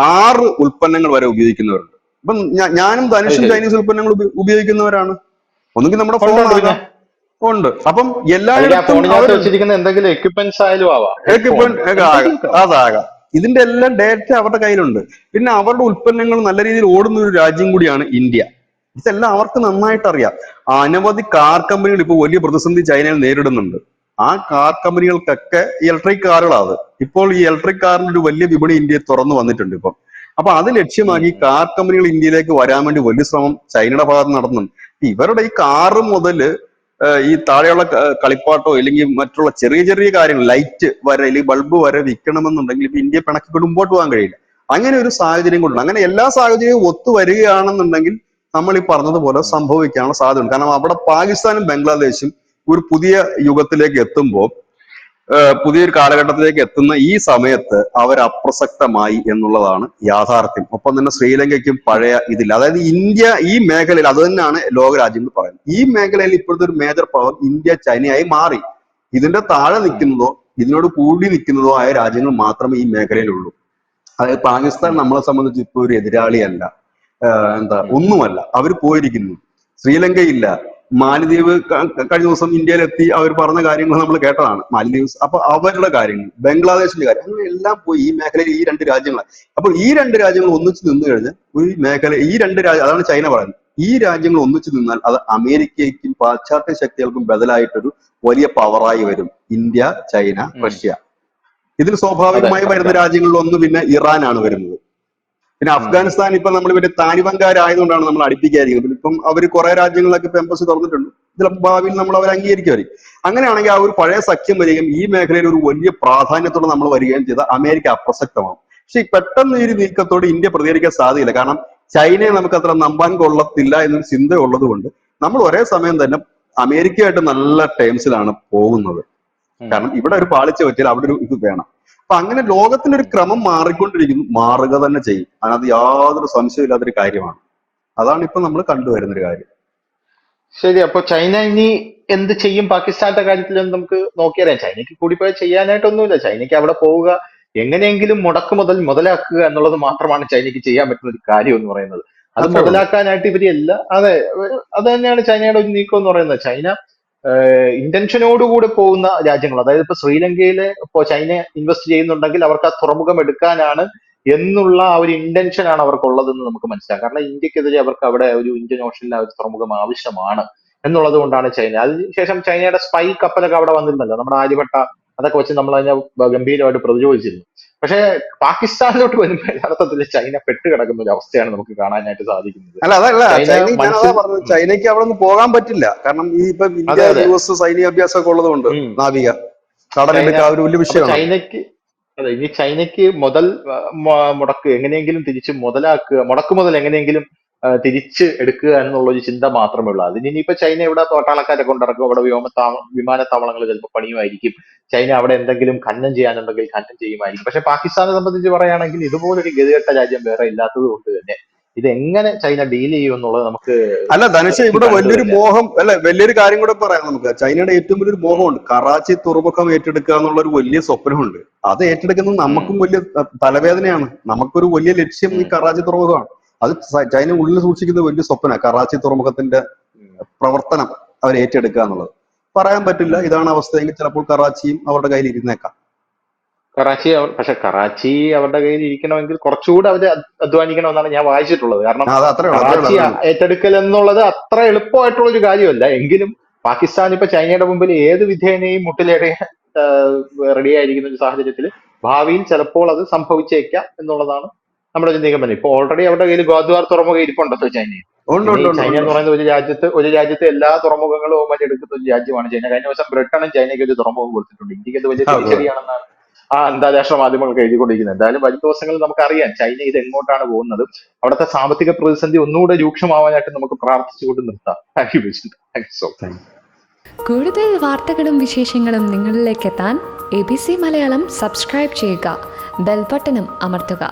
6 ഉൽപ്പന്നങ്ങൾ വരെ ഉപയോഗിക്കുന്നവരുണ്ട്. ഇപ്പം ഞാനും ധനുഷും ചൈനീസ് ഉൽപ്പന്നങ്ങൾ ഉപയോഗിക്കുന്നവരാണ്. ഒന്നുകിൽ നമ്മുടെ ഫോണാകാം, ഉണ്ട്. അപ്പം എല്ലായിടത്തും അവർ എന്തെങ്കിലും എക്യുപ്മെന്റ്സ് ആയാലും ആവാം, എക്യുപ്മെന്റ് അതാകാം, ഇതിന്റെ എല്ലാം ഡേറ്റ അവരുടെ കയ്യിലുണ്ട്. പിന്നെ അവരുടെ ഉൽപ്പന്നങ്ങൾ നല്ല രീതിയിൽ ഓടുന്ന ഒരു രാജ്യം കൂടിയാണ് ഇന്ത്യ. ഇതെല്ലാം അവർക്ക് നന്നായിട്ട് അറിയാം. അനവധി കാർ കമ്പനികൾ ഇപ്പോൾ വലിയ പ്രതിസന്ധി ചൈനയിൽ നേരിടുന്നുണ്ട്. ആ കാർ കമ്പനികൾക്കൊക്കെ ഇലക്ട്രിക് കാറുകളാണ്. ഇപ്പോൾ ഈ ഇലക്ട്രിക് കാറിന്റെ ഒരു വലിയ വിപണി ഇന്ത്യയിൽ തുറന്നു വന്നിട്ടുണ്ട് ഇപ്പം. അപ്പൊ അത് ലക്ഷ്യമാക്കി കാർ കമ്പനികൾ ഇന്ത്യയിലേക്ക് വരാൻ വേണ്ടി വലിയ ശ്രമം ചൈനയുടെ ഭാഗത്ത് നടന്നുണ്ട്. ഇവരുടെ ഈ കാറ് മുതല് ഈ താഴെയുള്ള കളിപ്പാട്ടോ ഇല്ലെങ്കിൽ മറ്റുള്ള ചെറിയ ചെറിയ കാര്യങ്ങൾ, ലൈറ്റ് വരെ അല്ലെങ്കിൽ ബൾബ് വരെ വിൽക്കണമെന്നുണ്ടെങ്കിൽ ഇപ്പൊ ഇന്ത്യയെ പിണക്കിക്കൊണ്ട് മുമ്പോട്ട് പോകാൻ കഴിയില്ല. അങ്ങനെ ഒരു സാഹചര്യം കൊണ്ടുണ്ട്. അങ്ങനെ എല്ലാ സാഹചര്യവും ഒത്തു വരികയാണെന്നുണ്ടെങ്കിൽ നമ്മൾ ഈ പറഞ്ഞതുപോലെ സംഭവിക്കാനുള്ള സാധ്യതയുണ്ട്. കാരണം അവിടെ പാകിസ്ഥാനും ബംഗ്ലാദേശും ഒരു പുതിയ യുഗത്തിലേക്ക് എത്തുമ്പോൾ, പുതിയൊരു കാലഘട്ടത്തിലേക്ക് എത്തുന്ന ഈ സമയത്ത് അവർ അപ്രസക്തമായി എന്നുള്ളതാണ് യാഥാർത്ഥ്യം. ഒപ്പം തന്നെ ശ്രീലങ്കയ്ക്കും പഴയ ഇതില്ല. അതായത് ഇന്ത്യ ഈ മേഖലയിൽ, അത് തന്നെയാണ് ലോകരാജ്യങ്ങൾ പറയുന്നത്, ഈ മേഖലയിൽ ഇപ്പോഴത്തെ ഒരു മേജർ പവർ ഇന്ത്യ ചൈനയായി മാറി. ഇതിന്റെ താഴെ നിൽക്കുന്നതോ ഇതിനോട് കൂടി നിൽക്കുന്നതോ ആയ രാജ്യങ്ങൾ മാത്രമേ ഈ മേഖലയിലുള്ളൂ. അതായത് പാകിസ്ഥാൻ നമ്മളെ സംബന്ധിച്ച് ഇപ്പൊ ഒരു എതിരാളിയല്ല, ഒന്നുമല്ല. അവർ പോയിരിക്കുന്നു. ശ്രീലങ്കയില്ല, മാലദ്വീപ് കഴിഞ്ഞ ദിവസം ഇന്ത്യയിലെത്തി അവർ പറഞ്ഞ കാര്യങ്ങൾ നമ്മൾ കേട്ടതാണ്. മാലദ്വീപ്സ്, അപ്പൊ അവരുടെ കാര്യങ്ങൾ, ബംഗ്ലാദേശിന്റെ കാര്യം, അങ്ങനെ എല്ലാം പോയി ഈ മേഖലയിൽ ഈ രണ്ട് രാജ്യങ്ങളാണ്. അപ്പൊ ഈ രണ്ട് രാജ്യങ്ങൾ ഒന്നിച്ചു നിന്നു കഴിഞ്ഞാൽ ഒരു മേഖല, ഈ രണ്ട് രാജ്യം, അതാണ് ചൈന പറയുന്നത്, ഈ രാജ്യങ്ങൾ ഒന്നിച്ചു നിന്നാൽ അത് അമേരിക്കയ്ക്കും പാശ്ചാത്യ ശക്തികൾക്കും ബദലായിട്ടൊരു വലിയ പവറായി വരും. India, China, Russia. ഇതിൽ സ്വാഭാവികമായി വരുന്ന രാജ്യങ്ങളിൽ ഒന്ന് പിന്നെ ഇറാനാണ് വരുന്നത്. പിന്നെ അഫ്ഗാനിസ്ഥാൻ ഇപ്പൊ നമ്മൾ ഇവര് താലിബാൻകാരായതുകൊണ്ടാണ് നമ്മൾ അടുപ്പിക്കാതിരിക്കുന്നത്. ഇപ്പം അവർ കുറെ രാജ്യങ്ങളിലൊക്കെ ഇപ്പൊ എംബസി തുറന്നിട്ടുണ്ട്. ഇതിൽ ഭാവിയിൽ നമ്മൾ അവർ അംഗീകരിക്കുമായിരിക്കും. അങ്ങനെയാണെങ്കിൽ ആ ഒരു പഴയ സഖ്യം വരികയും ഈ മേഖലയിൽ ഒരു വലിയ പ്രാധാന്യത്തോടെ നമ്മൾ വരികയും ചെയ്ത അമേരിക്ക അപ്രസക്തമാവും. പക്ഷെ പെട്ടെന്ന് ഈ ഒരു നീക്കത്തോട് ഇന്ത്യ പ്രതികരിക്കാൻ സാധ്യതയില്ല. കാരണം ചൈനയെ നമുക്ക് അത്ര നമ്പാൻ കൊള്ളത്തില്ല എന്നൊരു ചിന്ത ഉള്ളത് കൊണ്ട് നമ്മൾ ഒരേ സമയം തന്നെ അമേരിക്കയായിട്ട് നല്ല ടേംസിലാണ് പോകുന്നത്. കാരണം ഇവിടെ ഒരു പാളിച്ച പറ്റിയാൽ അവിടെ ഒരു ഇത് വേണം. അപ്പൊ അങ്ങനെ ലോകത്തിന്റെ ഒരു ക്രമം മാറിക്കൊണ്ടിരിക്കുന്നു, മാറുക തന്നെ ചെയ്യും. അതിനകത്ത് യാതൊരു സംശയമില്ലാത്തൊരു കാര്യമാണ്. അതാണ് ഇപ്പൊ നമ്മൾ കണ്ടുവരുന്നൊരു കാര്യം. ശരി. അപ്പൊ ചൈന ഇനി എന്ത് ചെയ്യും പാകിസ്ഥാന്റെ കാര്യത്തിൽ എന്ന് നമുക്ക് നോക്കിയറിയാം. ചൈനയ്ക്ക് കൂടിപ്പോയി ചെയ്യാനായിട്ടൊന്നുമില്ല. ചൈനയ്ക്ക് അവിടെ പോവുക, എങ്ങനെയെങ്കിലും മുതലാക്കുക എന്നുള്ളത് മാത്രമാണ് ചൈനയ്ക്ക് ചെയ്യാൻ പറ്റുന്ന ഒരു കാര്യം എന്ന് പറയുന്നത്. അത് മുതലാക്കാനായിട്ട് ഇവര് അതെ, അത് തന്നെയാണ് ചൈനയുടെ ഒരു നീക്കം എന്ന് പറയുന്നത്. ചൈന ഇന്റൻഷനോടുകൂടി പോകുന്ന രാജ്യങ്ങൾ, അതായത് ഇപ്പൊ ശ്രീലങ്കയില് ഇപ്പോ ചൈന ഇൻവെസ്റ്റ് ചെയ്യുന്നുണ്ടെങ്കിൽ അവർക്ക് ആ തുറമുഖം എടുക്കാനാണ് എന്നുള്ള ആ ഒരു ഇന്റൻഷനാണ് അവർക്കുള്ളതെന്ന് നമുക്ക് മനസ്സിലാക്കാം. കാരണം ഇന്ത്യക്കെതിരെ അവർക്ക് അവിടെ ഒരു ഇന്ത്യൻ ഓഷനിൽ ആ ഒരു തുറമുഖം ആവശ്യമാണ് എന്നുള്ളത് കൊണ്ടാണ് ചൈന. അതിനുശേഷം ചൈനയുടെ സ്പൈ കപ്പലൊക്കെ അവിടെ വന്നിരുന്നല്ലോ, നമ്മുടെ ആര്യഭട്ട, അതൊക്കെ വെച്ച് നമ്മൾ അതിനെ ഗംഭീരമായിട്ട് പ്രതിരോധിച്ചിരുന്നു. പക്ഷെ പാകിസ്ഥാനിലോട്ട് വരുമ്പോൾ യഥാർത്ഥത്തിൽ ചൈന പെട്ടുകിടക്കുന്ന ഒരു അവസ്ഥയാണ് നമുക്ക് കാണാനായിട്ട് സാധിക്കുന്നത്. അല്ല, അതല്ല ചൈനയ്ക്ക് അവിടെ നിന്ന് പോകാൻ പറ്റില്ല. കാരണം ഈ ഇപ്പൊ ഇന്ത്യ US സൈനികാഭ്യാസം ഒക്കെ ഉള്ളത് കൊണ്ട് നാവിക കടലെടുക്കുക ഒരു വലിയ വിഷയമാണ്. ഇനി ചൈനയ്ക്ക് മുതൽ മുടക്ക് എങ്ങനെയെങ്കിലും തിരിച്ച് മുടക്കുമുതൽ എങ്ങനെയെങ്കിലും തിരിച്ച് എടുക്കുക എന്നുള്ള ഒരു ചിന്ത മാത്രമേ ഉള്ളൂ. അതിന് ഇനിയിപ്പോ ചൈന ഇവിടെ തോട്ടാളക്കാരെ കൊണ്ടിറക്കും, അവിടെ വിമാനത്താവളങ്ങൾ ചിലപ്പോൾ പണിയുമായിരിക്കും. ചൈന അവിടെ എന്തെങ്കിലും ഖനനം ചെയ്യാനുണ്ടെങ്കിൽ ഖനനം ചെയ്യുമായിരിക്കും. പക്ഷെ പാകിസ്ഥാനെ സംബന്ധിച്ച് പറയുകയാണെങ്കിൽ ഇതുപോലൊരു ഗതികെട്ട രാജ്യം വേറെ ഇല്ലാത്തത് കൊണ്ട് തന്നെ ഇത് എങ്ങനെ ചൈന ഡീൽ ചെയ്യും എന്നുള്ളത് നമുക്ക് അല്ല ധനുഷ, ഇവിടെ വലിയൊരു മോഹം അല്ല, വലിയൊരു കാര്യം കൂടെ പറയാം നമുക്ക്. ചൈനയുടെ ഏറ്റവും വലിയൊരു മോഹമുണ്ട്, കറാച്ചി തുറമുഖം ഏറ്റെടുക്കുക എന്നുള്ള ഒരു വലിയ സ്വപ്നമുണ്ട്. അത് ഏറ്റെടുക്കുന്നത് നമുക്കും വലിയ തലവേദനയാണ്. നമുക്കൊരു വലിയ ലക്ഷ്യം ഈ കറാച്ചി തുറമുഖമാണ്. അത് ചൈന ഉള്ളിൽ സൂക്ഷിക്കുന്ന വലിയ സ്വപ്ന, കറാച്ചി തുറമുഖത്തിന്റെ പ്രവർത്തനം അവർ ഏറ്റെടുക്കുക എന്നുള്ളത്. പറയാൻ പറ്റില്ല, ഇതാണ് അവസ്ഥയെങ്കിൽ ചിലപ്പോൾ കറാച്ചിയും അവരുടെ കയ്യിൽ ഇരുന്നേക്കാം. കറാച്ചി പക്ഷെ കറാച്ചി അവരുടെ കയ്യിൽ ഇരിക്കണമെങ്കിൽ കുറച്ചുകൂടെ അവര് അധ്വാനിക്കണമെന്നാണ് ഞാൻ വായിച്ചിട്ടുള്ളത്. കാരണം കറാച്ചി ഏറ്റെടുക്കൽ എന്നുള്ളത് അത്ര എളുപ്പമായിട്ടുള്ള ഒരു കാര്യമല്ല. എങ്കിലും പാകിസ്ഥാൻ ഇപ്പൊ ചൈനയുടെ മുമ്പിൽ ഏത് വിധേനയും മുട്ടിലേറിയാൻ റെഡിയായിരിക്കുന്ന ഒരു സാഹചര്യത്തിൽ ഭാവിയിൽ ചിലപ്പോൾ അത് സംഭവിച്ചേക്കാം എന്നുള്ളതാണ് നമ്മുടെ ഒരു നിഗമനം. ഇപ്പൊ ഓൾറെഡി അവരുടെ കയ്യിൽ ഗോദ്വാർ തുറമുഖം ഇരിപ്പുണ്ടല്ലോ ചൈനയിൽ. ചൈന എന്ന് പറയുന്ന ഒരു രാജ്യത്തെ എല്ലാ തുറമുഖങ്ങളും ഓമൻ എടുക്കുന്ന ഒരു രാജ്യമാണ് ചൈന. കഴിഞ്ഞ ദിവസം ബ്രിട്ടനും ചൈനയ്ക്ക് ഒരു തുറമുഖം കൊടുത്തിട്ടുണ്ട്. ഇന്ത്യക്ക് അത് വലിയ തിരിച്ചടിയാണെന്നാണ് ആ അന്താരാഷ്ട്ര മാധ്യമങ്ങൾക്ക് എഴുതിക്കൊണ്ടിരിക്കുന്നത്. എന്തായാലും വരും ദിവസങ്ങളിൽ നമുക്കറിയാം ചൈന ഇത് എങ്ങോട്ടാണ് പോകുന്നത്. അവിടുത്തെ സാമ്പത്തിക പ്രതിസന്ധി ഒന്നുകൂടെ രൂക്ഷമാവാനായിട്ട് നമുക്ക് പ്രാർത്ഥിച്ചുകൊണ്ട് നിർത്താം. Thank you so much. കൂടുതൽ വാർത്തകളും വിശേഷങ്ങളും നിങ്ങളിലേക്ക് എത്താൻ ABC മലയാളം സബ്സ്ക്രൈബ് ചെയ്യുക, ബെൽ ബട്ടണും അമർത്തുക.